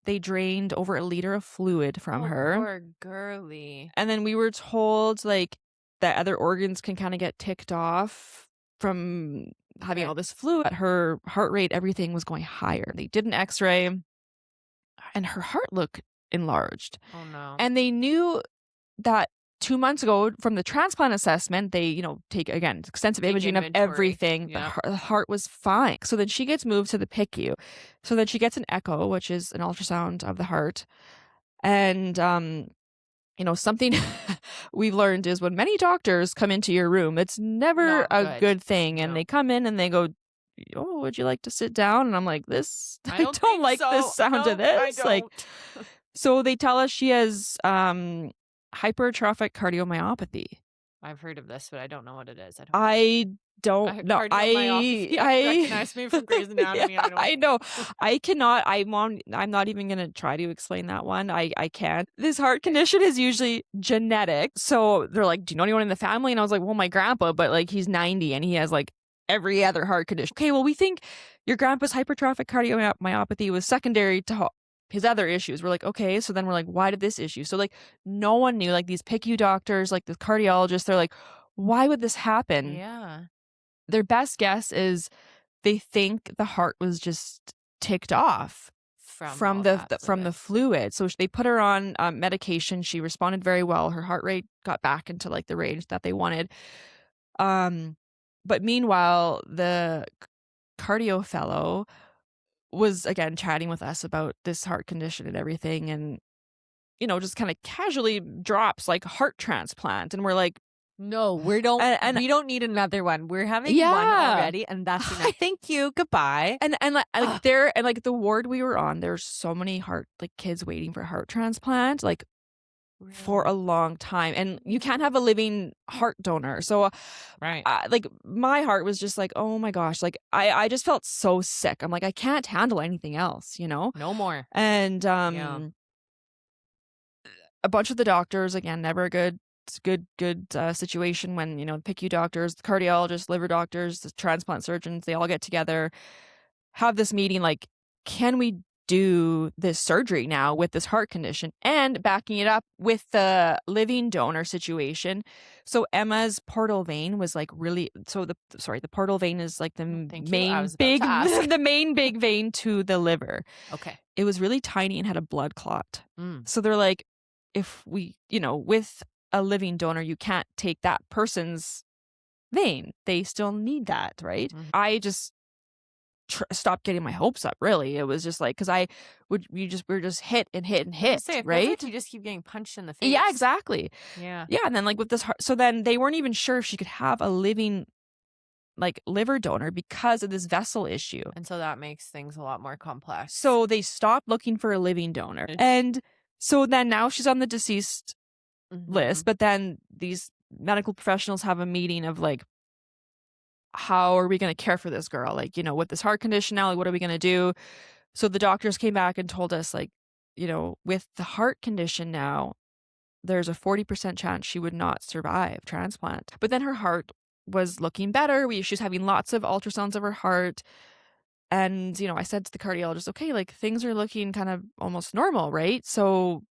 They drained over 1 liter of fluid from her. Poor girly. And then we were told like that other organs can kind of get ticked off from having all this fluid. Her heart rate, everything was going higher. They did an x-ray and her heart looked enlarged. Oh no. And they knew that 2 months ago from the transplant assessment, they, you know, take, again, extensive imaging of everything. Yeah. The heart was fine. So then she gets moved to the PICU. So then she gets an echo, which is an ultrasound of the heart. And, you know, something we've learned is when many doctors come into your room, it's never a good thing. And they come in and they go, oh, would you like to sit down? And I'm like, I don't like the sound of this. Like, so they tell us she has hypertrophic cardiomyopathy. I've heard of this, but I don't know what it is. I don't know. I recognize me from Grey's Anatomy. Yeah, I know. I cannot. I'm not even going to try to explain that one. I can't. This heart condition is usually genetic. So they're like, do you know anyone in the family? And I was like, well, my grandpa, but like he's 90 and he has like every other heart condition. Okay, well, we think your grandpa's hypertrophic cardiomyopathy was secondary to his other issues. We're like, okay. So then we're like, why did this issue? So like no one knew, like these PICU doctors, like the cardiologists, they're like, why would this happen? Yeah. Their best guess is they think the heart was just ticked off from the fluid. So they put her on medication. She responded very well. Her heart rate got back into like the range that they wanted. But meanwhile, the cardio fellow was again chatting with us about this heart condition and everything, and you know, just kind of casually drops like heart transplant, and we're like, no, we don't need another one. We're having one already, and that's enough. Thank you, goodbye. And like the ward we were on, there's so many kids waiting for heart transplant, like for a long time, and you can't have a living heart donor. So like my heart was just like, oh my gosh, like I just felt so sick. I'm like, I can't handle anything else, you know, no more. And a bunch of the doctors, again, never a good situation when, you know, the PICU doctors, the cardiologists, liver doctors, the transplant surgeons, they all get together, have this meeting, like, can we do this surgery now with this heart condition, and backing it up with the living donor situation. So Emma's portal vein was like really, the portal vein is like the main big vein to the liver. Okay. It was really tiny and had a blood clot. So they're like, if we, you know, with a living donor, you can't take that person's vein. They still need that, right? Mm-hmm. I just stopped getting my hopes up, really. It was just like, because we were just hit and hit and hit, right? Like you just keep getting punched in the face. Yeah, exactly. Yeah. And then like with this heart, so then they weren't even sure if she could have a living like liver donor because of this vessel issue, and so that makes things a lot more complex. So they stopped looking for a living donor, and so then now she's on the deceased list. But then these medical professionals have a meeting of like, how are we going to care for this girl? Like, you know, with this heart condition now, like, what are we going to do? So the doctors came back and told us, like, you know, with the heart condition now, there's a 40% chance she would not survive transplant. But then her heart was looking better. She was having lots of ultrasounds of her heart. And, you know, I said to the cardiologist, okay, like things are looking kind of almost normal, right? So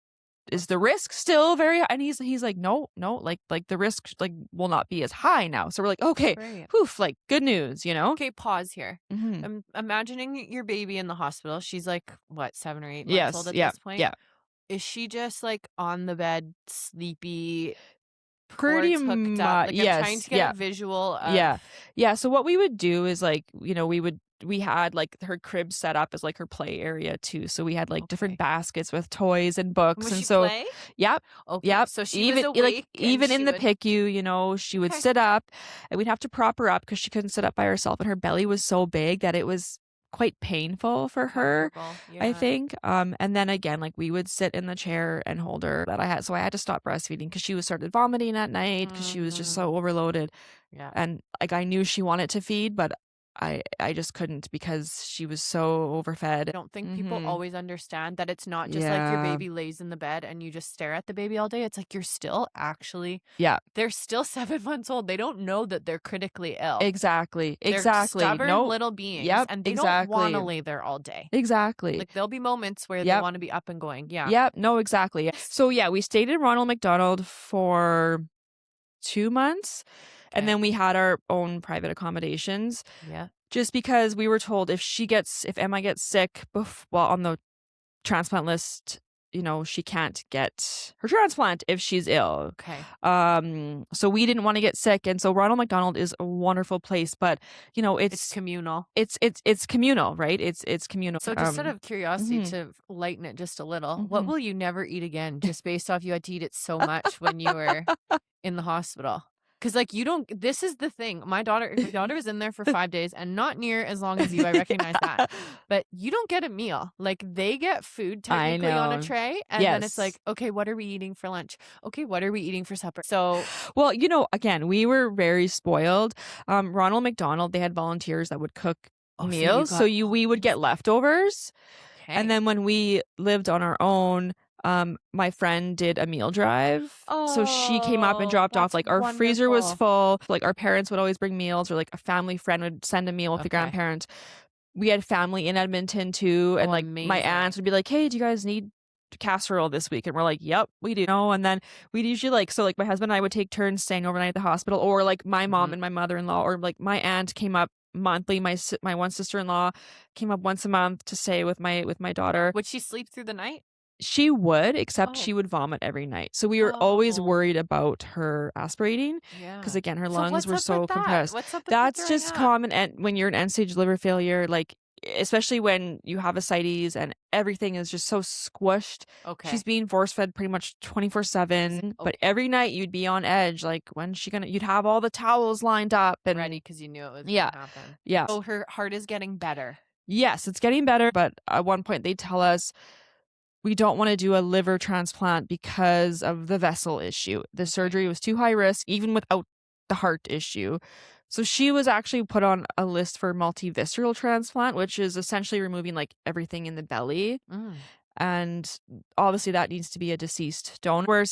is the risk still very high? And he's like, no, like the risk like will not be as high now. So we're like, okay, poof, like good news, you know? Okay, pause here. Mm-hmm. I'm imagining your baby in the hospital. She's like, what, 7 or 8 months old at this point? Yeah. Is she just like on the bed, sleepy, pretty much? Like, yes. I'm trying to get a visual of... Yeah. So what we would do is like, you know, we had like her crib set up as like her play area too. So we had like different baskets with toys and books. Was and she so play? Yep. Okay. Yep. So she even was awake, like even in the PICU, you know, she would sit up and we'd have to prop her up because she couldn't sit up by herself, and her belly was so big that it was quite painful for her, I think. And then again, like we would sit in the chair and hold her. So I had to stop breastfeeding because she started vomiting at night because she was just so overloaded. Yeah. And like I knew she wanted to feed, but I just couldn't because she was so overfed. I don't think people always understand that it's not just like your baby lays in the bed and you just stare at the baby all day. It's like you're still actually... Yeah. They're still 7 months old. They don't know that they're critically ill. Exactly. They're stubborn little beings. Yep. And they don't want to lay there all day. Exactly. Like there'll be moments where they want to be up and going. Yeah. Yep. No, exactly. So yeah, we stayed in Ronald McDonald for 2 months. And then we had our own private accommodations. Yeah. Just because we were told if Emma gets sick on the transplant list she can't get her transplant if she's ill. Okay. So we didn't want to get sick. And so Ronald McDonald is a wonderful place, but it's communal. It's communal, right? It's communal. So just out of curiosity to lighten it just a little, what will you never eat again? Just based off you had to eat it so much when you were in the hospital. Because this is the thing. My daughter was in there for 5 days and not near as long as you. I recognize that. But you don't get a meal. Like they get food technically on a tray. And then it's like, okay, what are we eating for lunch? Okay, what are we eating for supper? So, well, again, we were very spoiled. Ronald McDonald, they had volunteers that would cook meals. So we would get leftovers. Okay. And then when we lived on our own, my friend did a meal drive. So she came up and dropped off, like our freezer was full. Like our parents would always bring meals, or like a family friend would send a meal with the grandparents. We had family in Edmonton too. And like amazing. My aunts would be like, hey, do you guys need casserole this week? And we're like, yep, we do. And then we'd usually my husband and I would take turns staying overnight at the hospital, or like my mom and my mother-in-law, or like my aunt came up monthly. My one sister-in-law came up once a month to stay with my daughter. Would she sleep through the night? She would, except she would vomit every night. So we were always worried about her aspirating because, again, her lungs were so compressed. What's up with That's just common when you're an end-stage liver failure, like especially when you have ascites and everything is just so squished. Okay. She's being force-fed pretty much 24/7. Okay. But every night you'd be on edge. Like, when's she going to... You'd have all the towels lined up and ready because you knew it was going to happen. Yeah. So her heart is getting better. Yes, it's getting better. But at one point they tell us, we don't want to do a liver transplant because of the vessel issue. The surgery was too high risk, even without the heart issue. So she was actually put on a list for multivisceral transplant, which is essentially removing like everything in the belly. And obviously that needs to be a deceased donor.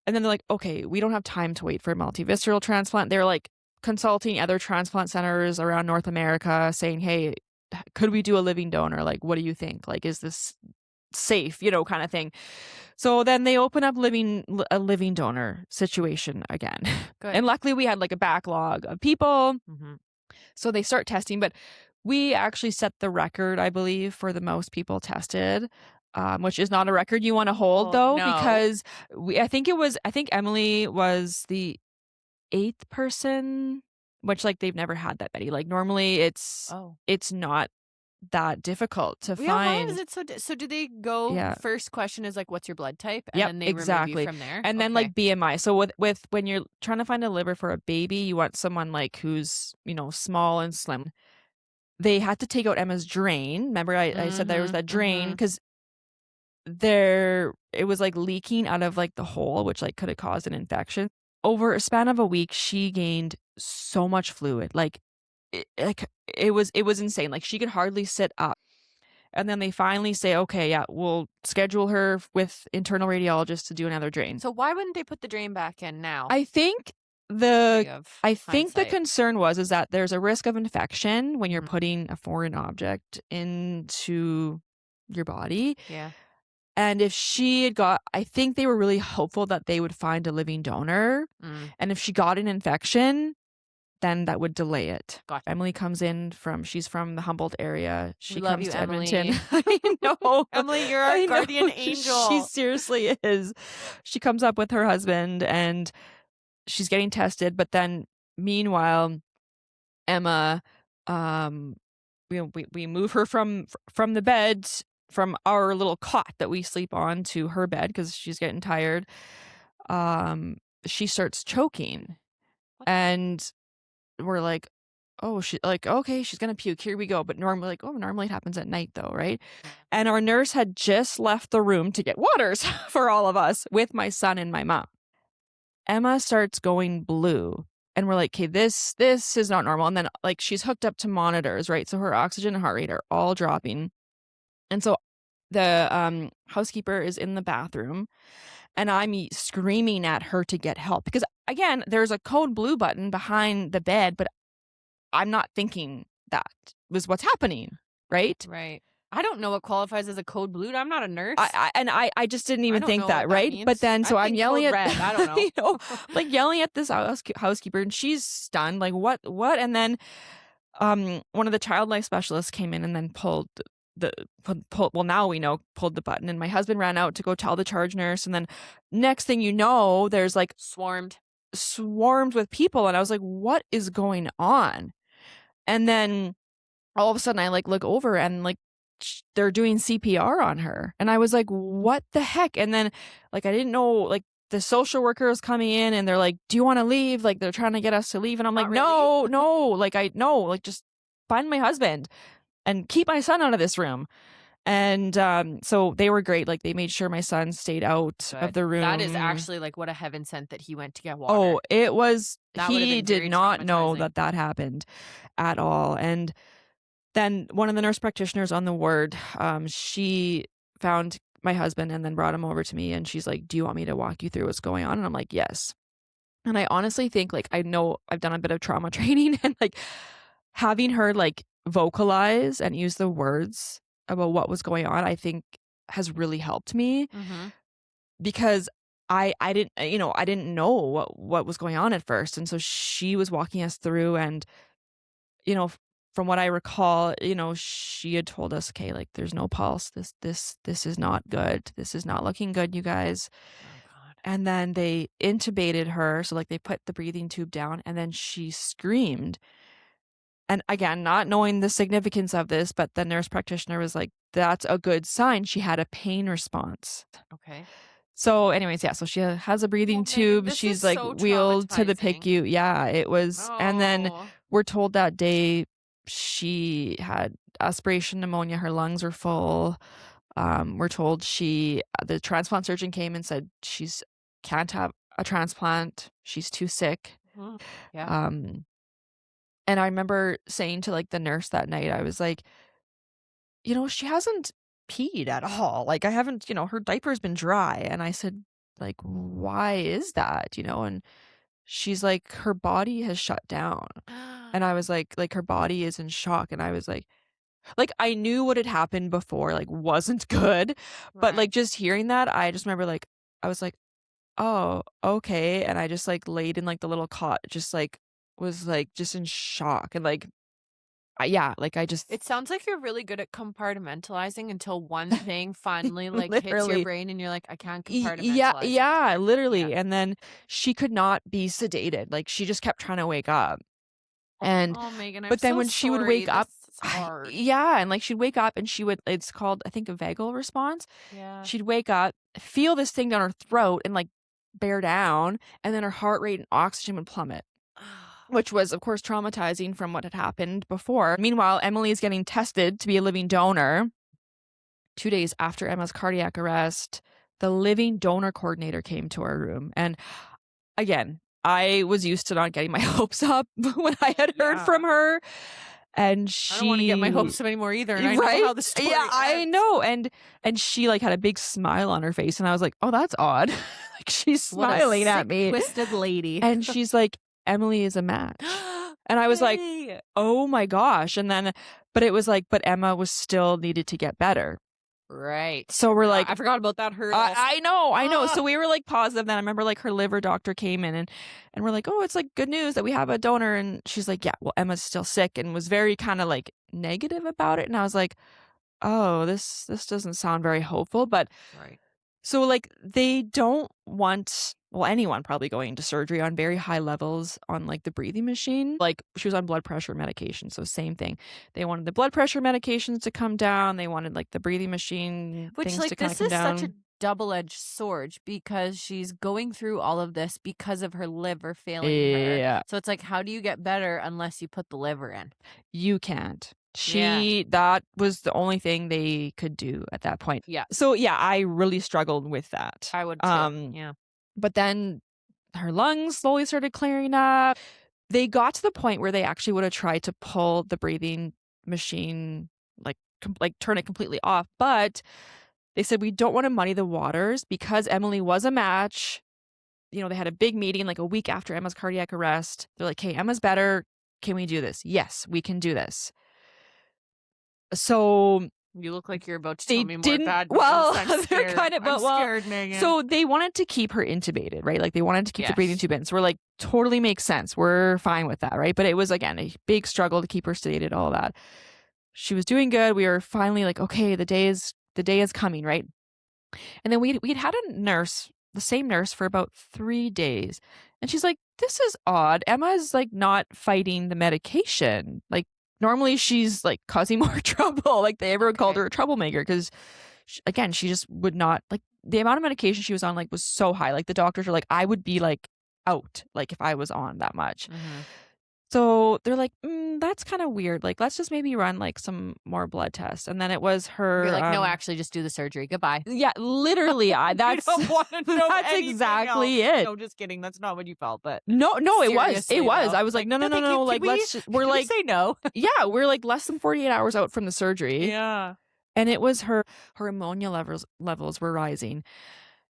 And then they're like, okay, we don't have time to wait for a multivisceral transplant. They're like consulting other transplant centers around North America saying, hey, could we do a living donor? Like, what do you think? Like, is this safe, kind of thing. So then they open up a living donor situation again. Good. And luckily we had like a backlog of people. So they start testing, but we actually set the record, I believe, for the most people tested, which is not a record you want to hold because I think Emily was the 8th person, which like they've never had that many. Like normally it's not that difficult to find. Why is it so do they go first question is like, what's your blood type? And then they remove you from there? And then like BMI. So with when you're trying to find a liver for a baby, you want someone like who's, small and slim. They had to take out Emma's drain. Remember I said there was that drain because it was like leaking out of like the hole, which like could have caused an infection. Over a span of a week, she gained so much fluid. It was insane. Like she could hardly sit up. And then they finally say, okay, yeah, we'll schedule her with internal radiologist to do another drain. So why wouldn't they put the drain back in now? I think the concern is that there's a risk of infection when you're putting a foreign object into your body. Yeah. And if she had I think they were really hopeful that they would find a living donor. And if she got an infection, then that would delay it. Gotcha. Emily comes in she's from the Humboldt area. She love comes you, to Emily. Edmonton. I know. Emily, you're our guardian angel. She seriously is. She comes up with her husband and she's getting tested. But then meanwhile, Emma, we move her from the bed, from our little cot that we sleep on, to her bed because she's getting tired. She starts choking. And we're like, oh, okay, she's gonna puke. Here we go. But normally it happens at night though, right? And our nurse had just left the room to get waters for all of us with my son and my mom. Emma starts going blue. And we're like, okay, this is not normal. And then like she's hooked up to monitors, right? So her oxygen and heart rate are all dropping. And so the housekeeper is in the bathroom and I'm screaming at her to get help because, again, there's a code blue button behind the bed, but I'm not thinking that was what's happening, right? Right. I don't know what qualifies as a code blue. I'm not a nurse. I just didn't even think that, right? Means. But then, so I'm yelling at red. I don't know. Like yelling at this housekeeper, and she's stunned. Like what? And then, one of the child life specialists came in and then pulled now we know, pulled the button, and my husband ran out to go tell the charge nurse, and then next thing you know, there's like swarmed with people, and I was like, what is going on? And then all of a sudden I like look over and like they're doing CPR on her, and I was like, what the heck? And then like I didn't know, like the social worker is coming in and they're like, do you want to leave? Like they're trying to get us to leave, and I'm like, no, like just find my husband and keep my son out of this room. And so they were great. Like they made sure my son stayed out of the room. That is actually like what a heaven sent that he went to get water. Oh, it was. That he did not know that happened at all. And then one of the nurse practitioners on the ward, she found my husband and then brought him over to me, and she's like, do you want me to walk you through what's going on? And I'm like, yes. And I honestly think, like, I know I've done a bit of trauma training, and like having her like vocalize and use the words about what was going on, I think has really helped me, because I didn't know what was going on at first. And so she was walking us through, and from what I recall, she had told us, okay, like there's no pulse. This is not good. This is not looking good, you guys. Oh, God. And then they intubated her. So like they put the breathing tube down, and then she screamed. And again, not knowing the significance of this, but the nurse practitioner was like, that's a good sign. She had a pain response. Okay. So anyways, yeah, so she has a breathing tube. Megan, she's like so wheeled to the PICU. Yeah, it was. Oh. And then we're told that day she had aspiration pneumonia. Her lungs were full. We're told the transplant surgeon came and said she's can't have a transplant. She's too sick. Yeah. And I remember saying to like the nurse that night, I was like, she hasn't peed at all. Like I haven't, her diaper's been dry. And I said, like, why is that? And she's like, her body has shut down. And I was like her body is in shock. And I was like I knew what had happened before, like wasn't good. Right. But like just hearing that, I just remember like, I was like, oh, okay. And I just like laid in like the little cot, just like was like just in shock. And like, it sounds like you're really good at compartmentalizing until one thing finally like hits your brain and you're like, I can't compartmentalize. Yeah, literally. Yeah. And then she could not be sedated. Like she just kept trying to wake up. And Megan, but then so when she would wake up, hard. and like she'd wake up and it's called, I think, a vagal response. Yeah. She'd wake up, feel this thing down her throat and like bear down, and then her heart rate and oxygen would plummet. Which was, of course, traumatizing from what had happened before. Meanwhile, Emily is getting tested to be a living donor. 2 days after Emma's cardiac arrest, the living donor coordinator came to our room. And again, I was used to not getting my hopes up when I had heard from her. And I don't want to get my hopes up anymore either. And I know how the story ends. I know. And she like had a big smile on her face. And I was like, oh, that's odd. Like she's smiling at me. Twisted lady. And she's like, Emily is a match. And I was like, oh my gosh. And then, but it was like, but Emma was still needed to get better. Right. So we're like, I forgot about that hurdle. I know. So we were like positive. Then I remember like her liver doctor came in and we're like, oh, it's like good news that we have a donor. And she's like, yeah, well, Emma's still sick, and was very kind of like negative about it. And I was like, oh, this doesn't sound very hopeful. But right. So like they don't want, well, anyone probably going into surgery on very high levels on like the breathing machine. Like she was on blood pressure medication. So same thing. They wanted the blood pressure medications to come down. They wanted like the breathing machine things to kind of come down. This is such a double-edged sword because she's going through all of this because of her liver failing her. Yeah. So it's like, how do you get better unless you put the liver in? You can't. That was the only thing they could do at that point. Yeah. So yeah, I really struggled with that. I would too. Yeah. But then her lungs slowly started clearing up. They got to the point where they actually would have tried to pull the breathing machine, like turn it completely off. But they said, we don't want to muddy the waters because Emily was a match. They had a big meeting like a week after Emma's cardiac arrest. They're like, hey, Emma's better. Can we do this? Yes, we can do this. So you look like you're about to tell me more bad news. Well, I'm they're kind of, I'm scared, Megan. So they wanted to keep her intubated, right? Like they wanted to keep the breathing tube in. So we're like, totally makes sense. We're fine with that, right? But it was, again, a big struggle to keep her sedated, all that. she was doing good. We were finally like, okay, the day is coming, right? And then we'd had a nurse, the same nurse, for about 3 days. And she's like, this is odd. Emma's like not fighting the medication. Like normally she's like causing more trouble. Like everyone called her a troublemaker because again, she just would not, like the amount of medication she was on like was so high. Like the doctors were like, I would be like out like if I was on that much. Mm-hmm. So they're like, that's kind of weird. Like, let's just maybe run like some more blood tests. And then it was her. You're like, no, actually, just do the surgery. Goodbye. Yeah, literally. That's don't want to know that's exactly it. No, just kidding. That's not what you felt. But no, it was. though, I was like, no. Like, we're like, say no. Yeah, we're like less than 48 hours out from the surgery. Yeah. And it was her ammonia levels were rising.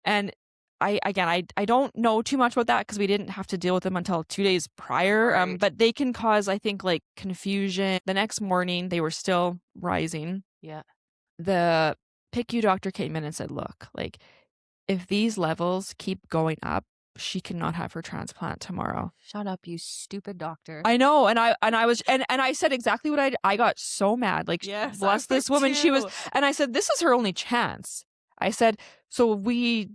And I don't know too much about that because we didn't have to deal with them until 2 days prior. Right. But they can cause, I think, like confusion. The next morning, they were still rising. Yeah. The PICU doctor came in and said, look, like if these levels keep going up, she cannot have her transplant tomorrow. Shut up, you stupid doctor. I know. And I was, and I said exactly what I got so mad. Like, yes, bless this woman. Too. She was, and I said, this is her only chance. I said, so we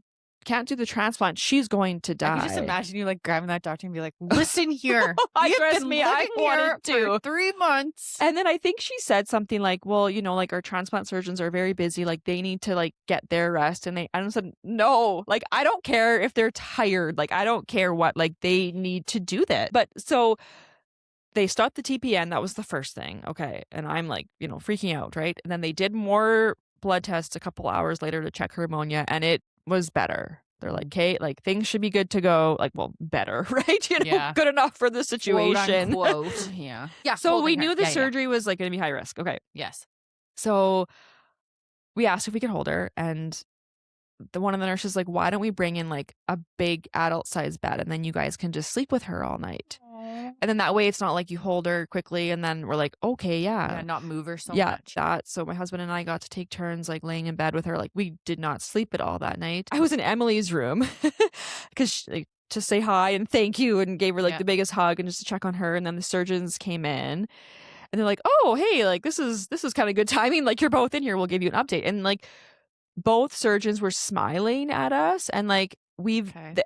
can't do the transplant, she's going to die. I can just imagine you like grabbing that doctor and be like, listen here. Trust me, I wanted to. For 3 months. And then I think she said something like, well, you know, like our transplant surgeons are very busy. Like they need to like get their rest. And I said, no, like I don't care if they're tired. Like I don't care what, like they need to do that. But so they stopped the TPN. That was the first thing. Okay. And I'm like, you know, freaking out. Right. And then they did more blood tests a couple hours later to check her ammonia, and it was better. They're like, okay, like things should be good to go. Like, well, better, right? You know, yeah. Good enough for the situation. Quote, unquote. Yeah. Yeah. So we knew the surgery was like going to be high risk. Okay. Yes. So we asked if we could hold her, and one of the nurses like, why don't we bring in like a big adult sized bed, and then you guys can just sleep with her all night. And then that way it's not like you hold her quickly and then we're like, okay, yeah. Not move her so much. Yeah, so my husband and I got to take turns like laying in bed with her. Like we did not sleep at all that night. I was in Emily's room because like, to say hi and thank you, and gave her like the biggest hug and just to check on her. And then the surgeons came in and they're like, oh, hey, like this is kind of good timing. Like you're both in here. We'll give you an update. And like both surgeons were smiling at us, and like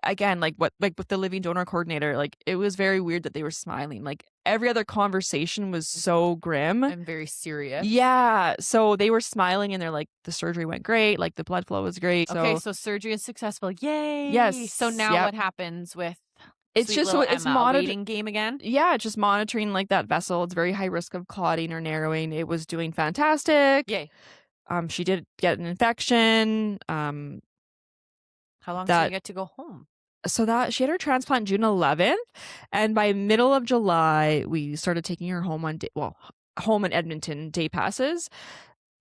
again, like with the living donor coordinator, like it was very weird that they were smiling. Like every other conversation was so grim and very serious. Yeah. So they were smiling and they're like, the surgery went great. Like the blood flow was great. Okay. So surgery is successful. Yay. Yes. So now what happens with it's just so it's monitoring game again? Yeah. Just monitoring like that vessel. It's very high risk of clotting or narrowing. It was doing fantastic. Yay. She did get an infection. How long did you get to go home? So that she had her transplant June 11th, and by middle of July we started taking her home on home in Edmonton day passes.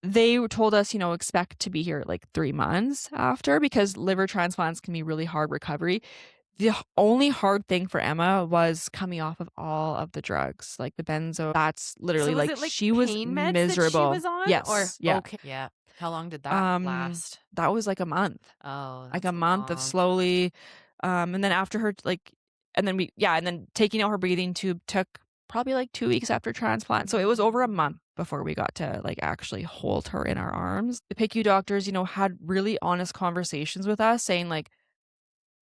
They told us, you know, expect to be here like 3 months after, because liver transplants can be really hard recovery. The only hard thing for Emma was coming off of all of the drugs, like the benzo. That's literally like she was miserable. That she was on? Yes. Yeah. Okay. Yeah. How long did that last? That was like a month. Oh, like a month of slowly. And then after her, and then taking out her breathing tube took probably like 2 weeks after transplant. So it was over a month before we got to like actually hold her in our arms. The PICU doctors, you know, had really honest conversations with us saying like,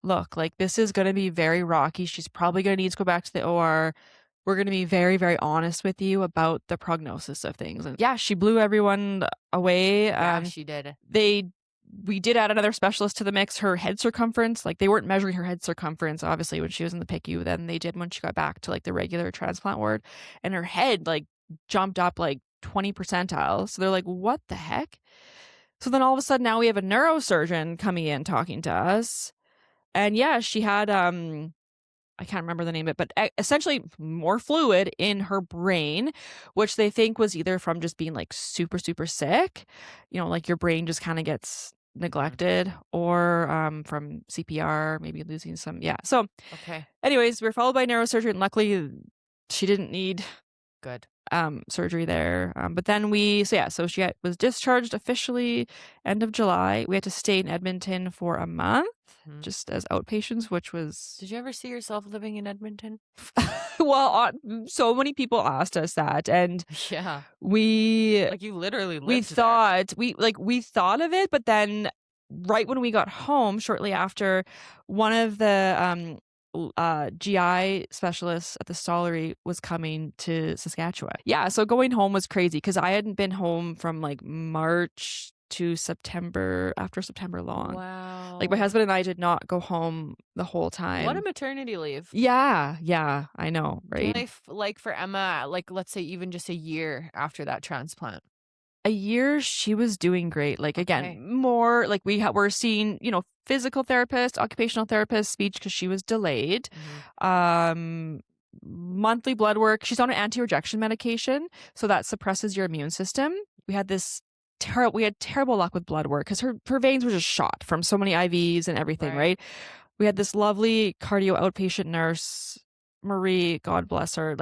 look, like this is going to be very rocky. She's probably going to need to go back to the OR. We're going to be very, very honest with you about the prognosis of things. And yeah, she blew everyone away. Yeah, she did. We did add another specialist to the mix. Her head circumference, like they weren't measuring her head circumference, obviously, when she was in the PICU. Then they did when she got back to like the regular transplant ward. And her head like jumped up like 20 percentile. So they're like, what the heck? So then all of a sudden now we have a neurosurgeon coming in talking to us. And yeah, she had I can't remember the name of it, but essentially more fluid in her brain, which they think was either from just being like super, super sick, you know, like your brain just kind of gets neglected, or from CPR, maybe losing some. Yeah. So okay. Anyways, we're followed by neurosurgery, and luckily she didn't need surgery there. But then so she was discharged officially end of July. We had to stay in Edmonton for a month just as outpatients, which was... Did you ever see yourself living in Edmonton? Well, so many people asked us that, and yeah, you literally lived we thought there. we thought of it, but then right when we got home, shortly after, one of the GI specialists at the Stollery was coming to Saskatchewan. Yeah, so going home was crazy because I hadn't been home from March to September, after September long. Wow. My husband and I did not go home the whole time. What a maternity leave. Yeah, I know, right? Life, for Emma, let's say even just a year after that transplant. A year, she was doing great. Again, more we're seeing, physical therapist, occupational therapist, speech, because she was delayed. Monthly blood work. She's on an anti-rejection medication, so that suppresses your immune system. We had terrible luck with blood work because her veins were just shot from so many IVs and everything, right? We had this lovely cardio outpatient nurse, Marie, God bless her.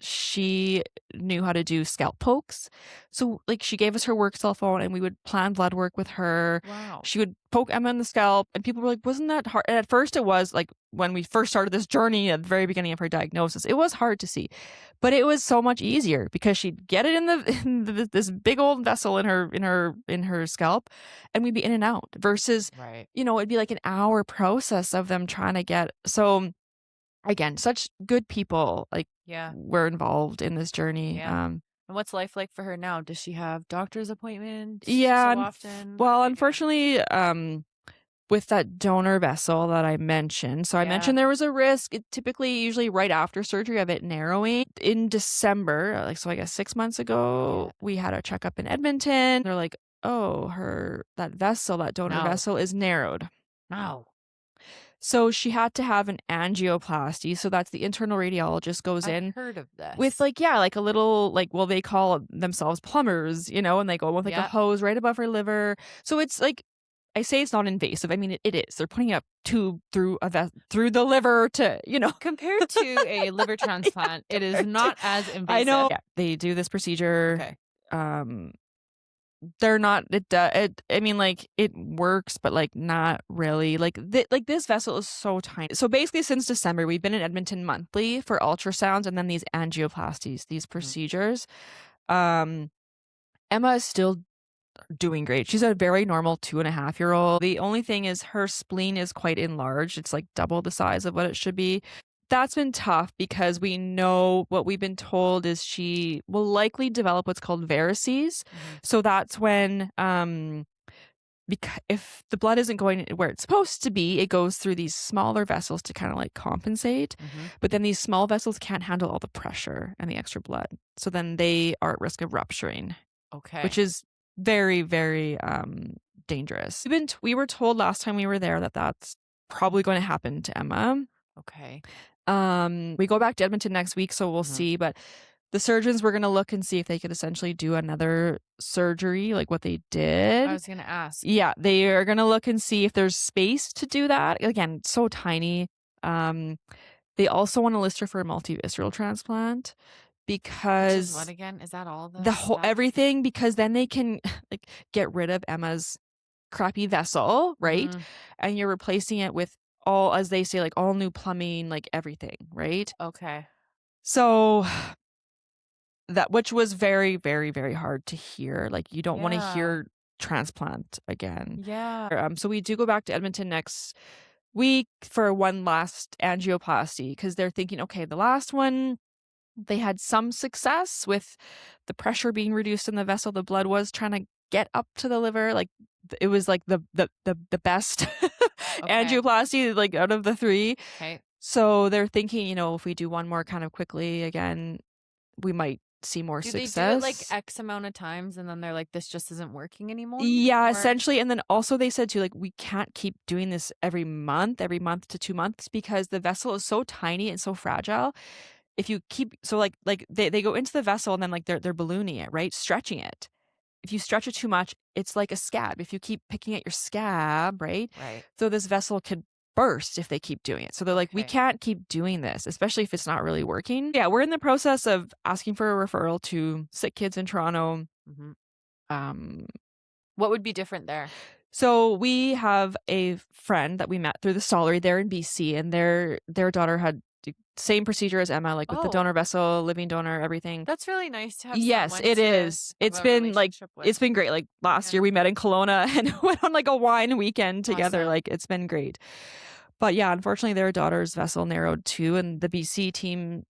She knew how to do scalp pokes. So she gave us her work cell phone and we would plan blood work with her. Wow. She would poke Emma in the scalp and people were like, wasn't that hard? And at first it was when we first started this journey at the very beginning of her diagnosis, it was hard to see, but it was so much easier because she'd get it in this big old vessel in her scalp, and we'd be in and out versus, it'd be an hour process of them trying to get. So again, such good people were involved in this journey. And what's life like for her now? Does she have doctor's appointments so often? Well, unfortunately, with that donor vessel that I mentioned. So I mentioned there was a risk, usually right after surgery, of it narrowing. In December, so I guess 6 months ago, we had a checkup in Edmonton. They're like, oh, that donor vessel is narrowed. No. So she had to have an angioplasty. So that's the internal radiologist goes in. I've heard of this. With a little, they call themselves plumbers, and they go with a hose right above her liver. So it's I say it's not invasive. I mean, it is. They're putting a tube through the liver to, Compared to a liver transplant, it is not as invasive. I know. Yeah, they do this procedure. Okay. They're not, it works, but not really. This vessel is so tiny. So basically since December, we've been in Edmonton monthly for ultrasounds and then these angioplasties, these procedures. Emma is still doing great. She's a very normal 2.5-year-old. The only thing is her spleen is quite enlarged. It's double the size of what it should be. That's been tough because we know what we've been told is she will likely develop what's called varices. So that's when, because if the blood isn't going where it's supposed to be, it goes through these smaller vessels to kind of compensate. But then these small vessels can't handle all the pressure and the extra blood. So then they are at risk of rupturing. Okay. Which is very, very dangerous. We were told last time we were there that that's probably going to happen to Emma. Okay. We go back to Edmonton next week, so we'll see. But the surgeons were going to look and see if they could essentially do another surgery like what they did. I was going to ask. Yeah, they are going to look and see if there's space to do that. Again, so tiny. They also want to list her for a multivisceral transplant because... Which is what again? Is that all the whole stuff? Everything, because then they can get rid of Emma's crappy vessel, right? And you're replacing it with all, as they say, all new plumbing, everything, right? Okay. So that, which was very, very, very hard to hear. You don't want to hear transplant again. Yeah. So we do go back to Edmonton next week for one last angioplasty because they're thinking, okay, the last one, they had some success with the pressure being reduced in the vessel. The blood was trying to get up to the liver. It was the best angioplasty out of the 3. Okay. So they're thinking, if we do one more kind of quickly again, we might see more success. Do they do it X amount of times and then they're like, this just isn't working anymore? Yeah, essentially. And then also they said too, we can't keep doing this every month to 2 months because the vessel is so tiny and so fragile. If you keep, so they go into the vessel and then they're ballooning it, right? Stretching it. If you stretch it too much, it's like a scab. If you keep picking at your scab, right? Right. So this vessel could burst if they keep doing it. So they're like, we can't keep doing this, especially if it's not really working. Yeah, we're in the process of asking for a referral to Sick Kids in Toronto. What would be different there? So we have a friend that we met through the Stollery there in BC, and their daughter had the same procedure as Emma, like with the donor vessel, living donor, everything. That's really nice to have. Yes, it is. It's been like, it's been great. Like last year we met in Kelowna and went on like a wine weekend together. Like it's been great. But yeah, unfortunately their daughter's vessel narrowed too. And the BC team,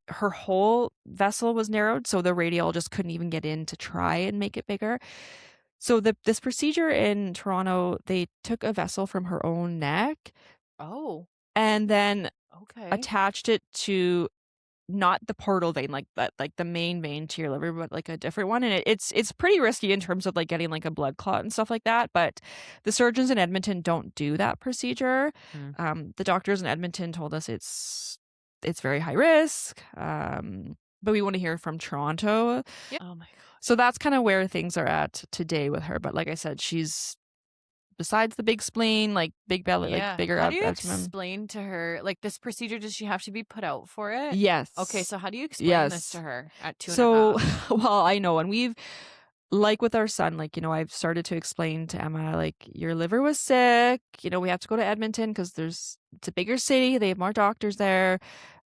her whole vessel was narrowed. So the radiologist couldn't even get in to try and make it bigger. So this procedure in Toronto, they took a vessel from her own neck. Oh. And then attached it to not the portal vein, like that, like the main vein to your liver, but like a different one. And it's pretty risky in terms of like getting like a blood clot and stuff like that. But the surgeons in Edmonton don't do that procedure. The doctors in Edmonton told us it's very high risk. But we want to hear from Toronto. Yep. Oh my God. So that's kind of where things are at today with her. But like I said, she's, besides the big spleen, like big belly, like bigger abdomen. How do you explain to her, like this procedure, does she have to be put out for it? Yes. Okay, so how do you explain this to her at 2.5? So, well, I know, and we've, like with our son, like, you know, I've started to explain to Emma, like, your liver was sick, you know, we have to go to Edmonton because it's a bigger city, they have more doctors there.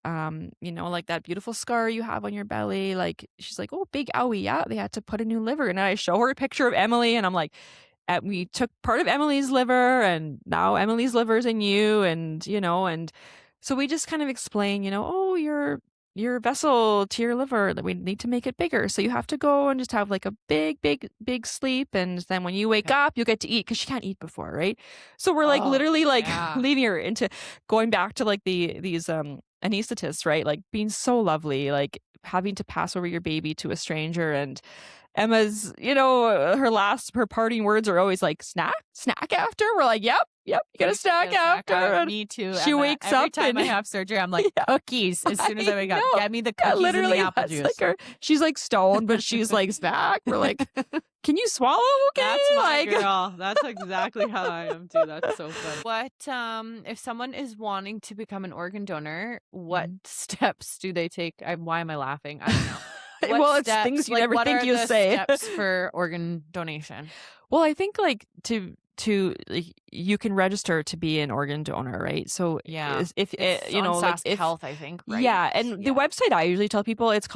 You know, like that beautiful scar you have on your belly, like she's like, oh, big owie, yeah, they had to put a new liver. And I show her a picture of Emily and I'm like, we took part of Emily's liver and now Emily's liver's in you. And, you know, and so we just kind of explain, you know, oh, your vessel to your liver, that we need to make it bigger. So you have to go and just have like a big sleep. And then when you wake up, you'll get to eat, because she can't eat before. Right. So we're like literally like leaving her into going back to like these anesthetists, right? Like being so lovely, like having to pass over your baby to a stranger. And Emma's, you know, her parting words are always like, snack after. We're like, yep, you get a snack after. Me too. She wakes Every up time and I have surgery, I'm like, cookies. As soon as I wake up, get me the cookies literally, and the apple that's juice. like she's like stoned, but she's like snack. We're like, can you swallow? Okay, that's my like, girl. That's exactly how I am too. That's so fun. What if someone is wanting to become an organ donor? What steps do they take? Why am I laughing? I don't know. Well, it's things you never think you say. What are the steps for organ donation? Well, I think like to like, you can register to be an organ donor, right? So if you know, like if Health, I think, right? Yeah, and the website I usually tell people, it's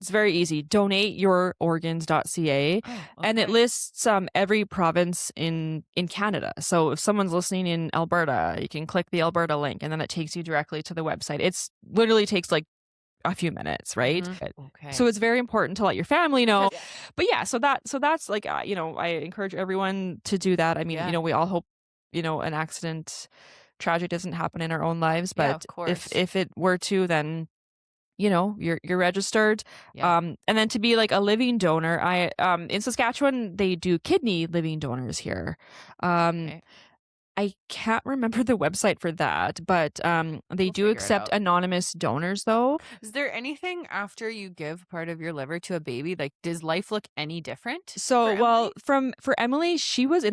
very easy, donateyourorgans.ca. And it lists every province in Canada. So if someone's listening in Alberta, you can click the Alberta link and then it takes you directly to the website. It's literally takes like a few minutes, right? Okay. So it's very important to let your family know. But yeah, so that's like, you know, I encourage everyone to do that. I mean, you know, we all hope, you know, an accident, tragic doesn't happen in our own lives, but if it were to, then, you know, you're registered. And then to be like a living donor, in Saskatchewan, they do kidney living donors here. I can't remember the website for that, but they do accept anonymous donors, though. Is there anything after you give part of your liver to a baby? Like, does life look any different? So, well, for Emily, she was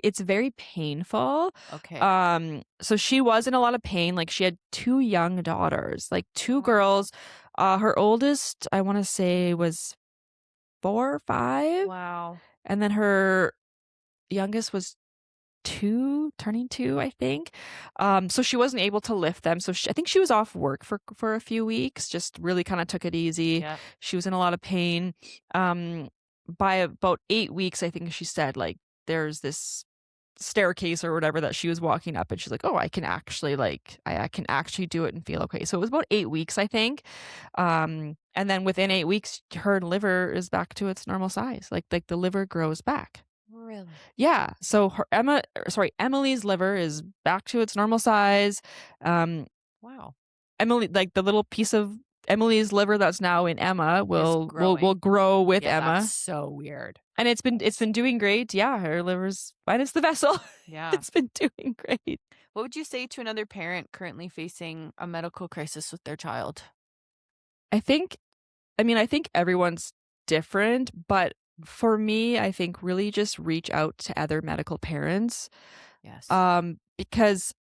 it's very painful. Okay. So she was in a lot of pain. Like, she had 2 young daughters, like 2 girls. Her oldest, I want to say, was 4 or 5. Wow. And then her youngest was 2, turning 2, I think. So she wasn't able to lift them. So I think she was off work for a few weeks, just really kind of took it easy. Yeah. She was in a lot of pain. By about 8 weeks, I think she said, like, there's this staircase or whatever that she was walking up, and she's like, oh, I can actually I can actually do it and feel okay. So it was about 8 weeks, I think. And then within 8 weeks, her liver is back to its normal size. Like the liver grows back. Really? Yeah. So Emily's liver is back to its normal size. Wow. Emily, like the little piece of Emily's liver that's now in Emma will grow with Emma. That's so weird. And it's been doing great. Yeah, her liver's minus the vessel. Yeah. It's been doing great. What would you say to another parent currently facing a medical crisis with their child? I think everyone's different, but for me, I think really just reach out to other medical parents. Yes. Because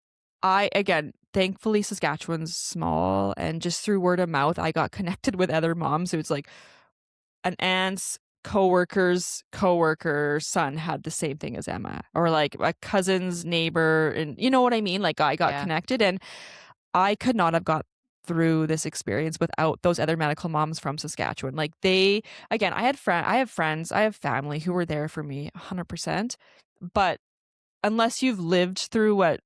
again, thankfully Saskatchewan's small, and just through word of mouth, I got connected with other moms. So it's like an aunt's coworker's son had the same thing as Emma, or like a cousin's neighbor, and you know what I mean? Like I got connected, and I could not have got through this experience without those other medical moms from Saskatchewan. Like again, I have friends, I have family who were there for me 100%, but unless you've lived through and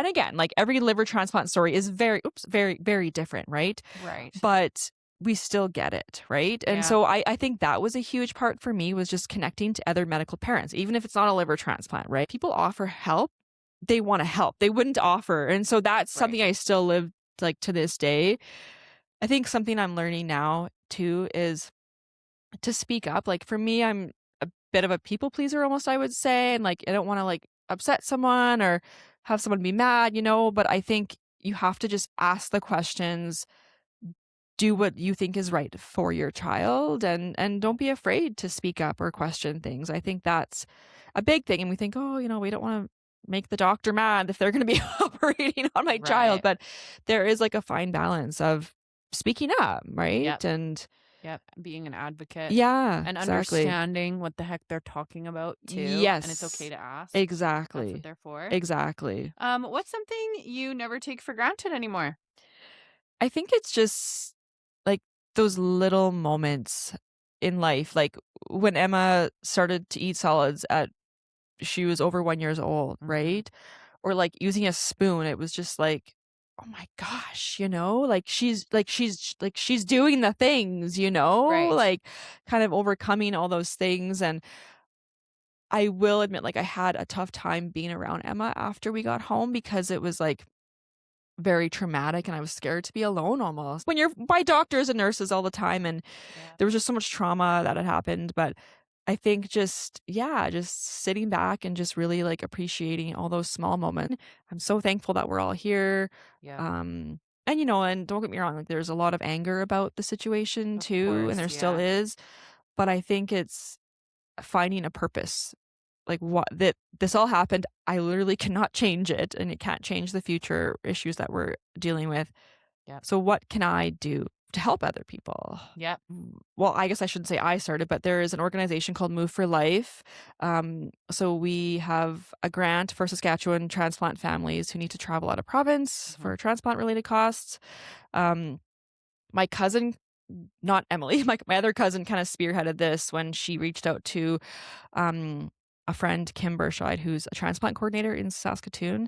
again, like every liver transplant story is very, very different, right? Right. But we still get it, right? And so I think that was a huge part for me, was just connecting to other medical parents, even if it's not a liver transplant, right? People offer help. They want to help. They wouldn't offer. And so that's something I still live like to this day. I think something I'm learning now too is to speak up. Like for me, I'm a bit of a people pleaser almost, I would say. And like, I don't want to like upset someone or have someone be mad, but I think you have to just ask the questions, do what you think is right for your child, and don't be afraid to speak up or question things. I think that's a big thing. And we think, we don't want to make the doctor mad if they're going to be operating on my child. But there is like a fine balance of speaking up, right? And being an advocate. Yeah, and exactly. understanding what the heck they're talking about too. Yes. And it's okay to ask. Exactly. That's what they're for. Exactly. What's something you never take for granted anymore? I think it's just like those little moments in life. Like when Emma started to eat solids she was over 1 year old, right? Or like using a spoon. It was just like, oh my gosh, like she's doing the things, like kind of overcoming all those things. And I will admit, like I had a tough time being around Emma after we got home, because it was like very traumatic, and I was scared to be alone almost when you're by doctors and nurses all the time. And there was just so much trauma that had happened. But I think just sitting back and just really like appreciating all those small moments. I'm so thankful that we're all here. And and don't get me wrong, like there's a lot of anger about the situation too, and there still is. But I think it's finding a purpose. Like that this all happened. I literally cannot change it, and it can't change the future issues that we're dealing with. So what can I do to help other people? Well, I guess I shouldn't say I started, but there is an organization called Move for Life. So we have a grant for Saskatchewan transplant families who need to travel out of province for transplant related costs. My cousin, not Emily, my other cousin, kind of spearheaded this when she reached out to a friend, Kim Burscheid, who's a transplant coordinator in Saskatoon.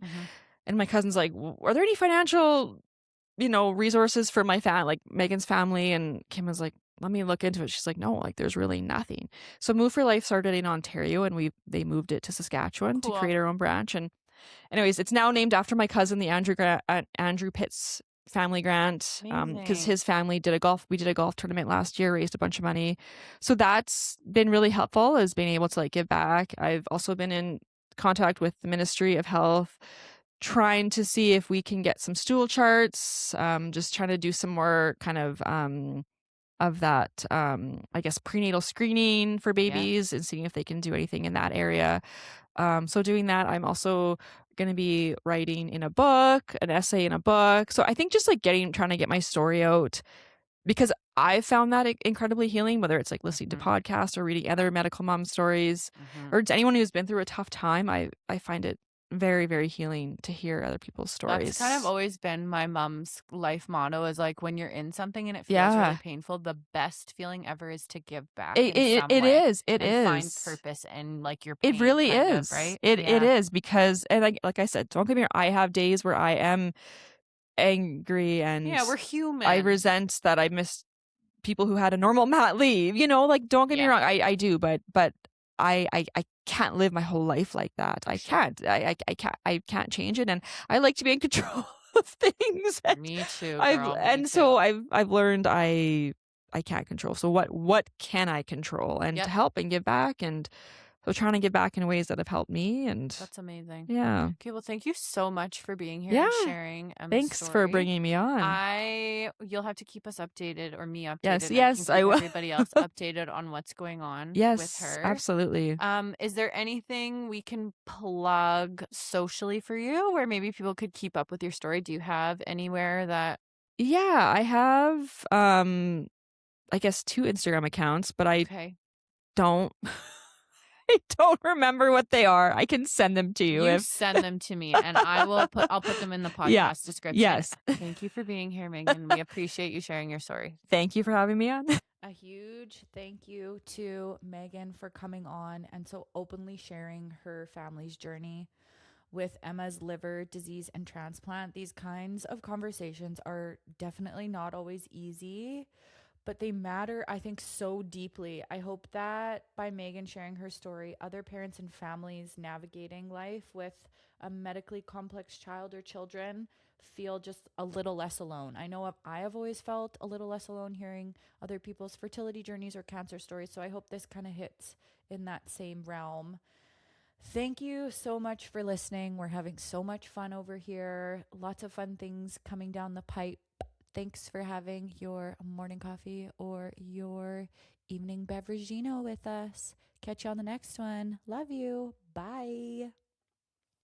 And my cousin's like, are there any financial, resources for my like Megan's family? And Kim was like, let me look into it. She's like, no, like there's really nothing. So Move for Life started in Ontario, and they moved it to Saskatchewan to create our own branch. And anyways, it's now named after my cousin, the Andrew Pitts family grant, because his family we did a golf tournament last year, raised a bunch of money. So that's been really helpful, is being able to like give back. I've also been in contact with the Ministry of Health, trying to see if we can get some stool charts, just trying to do some more kind of that, I guess, prenatal screening for babies, and seeing if they can do anything in that area. So doing that. I'm also going to be writing in a book, an essay in a book. So I think just like trying to get my story out, because I found that incredibly healing, whether it's like listening to podcasts or reading other medical mom stories, or to anyone who's been through a tough time. I find it very, very healing to hear other people's stories. That's kind of always been my mom's life motto, is like, when you're in something and it feels really painful, the best feeling ever is to give back. It is. Find purpose in like your pain. It really is. Right? It is, because, and like I said, don't get me wrong, I have days where I am angry, and we're human. I resent that I missed people who had a normal mat leave. Like, don't get me wrong, I do, but I can't live my whole life like that. I can't. I can't change it, and I like to be in control of things. Me too. So I've learned I can't control. So what can I control, and to help and give back, and So trying to give back in ways that have helped me. And that's amazing. Yeah. Okay, well, thank you so much for being here Yeah. and sharing Emma's Thanks story. for bringing me on. You'll have to keep us updated, or me updated. Yes, I I will. Everybody else updated on what's going on with Yes, her. absolutely. Is there anything we can plug socially for you where maybe people could keep up with your story? Do you have anywhere that... Yeah, I have, I guess 2 Instagram accounts, but I don't I don't remember what they are. I can send them to you. Send them to me, and I'll put them in the podcast description. Yes. Thank you for being here, Megan. We appreciate you sharing your story. Thank you for having me on. A huge thank you to Megan for coming on and so openly sharing her family's journey with Emma's liver disease and transplant. These kinds of conversations are definitely not always easy, but they matter, I think, so deeply. I hope that by Megan sharing her story, other parents and families navigating life with a medically complex child or children feel just a little less alone. I know I have always felt a little less alone hearing other people's fertility journeys or cancer stories, so I hope this kind of hits in that same realm. Thank you so much for listening. We're having so much fun over here. Lots of fun things coming down the pipe. Thanks for having your morning coffee or your evening beveragino with us. Catch you on the next one. Love you. Bye.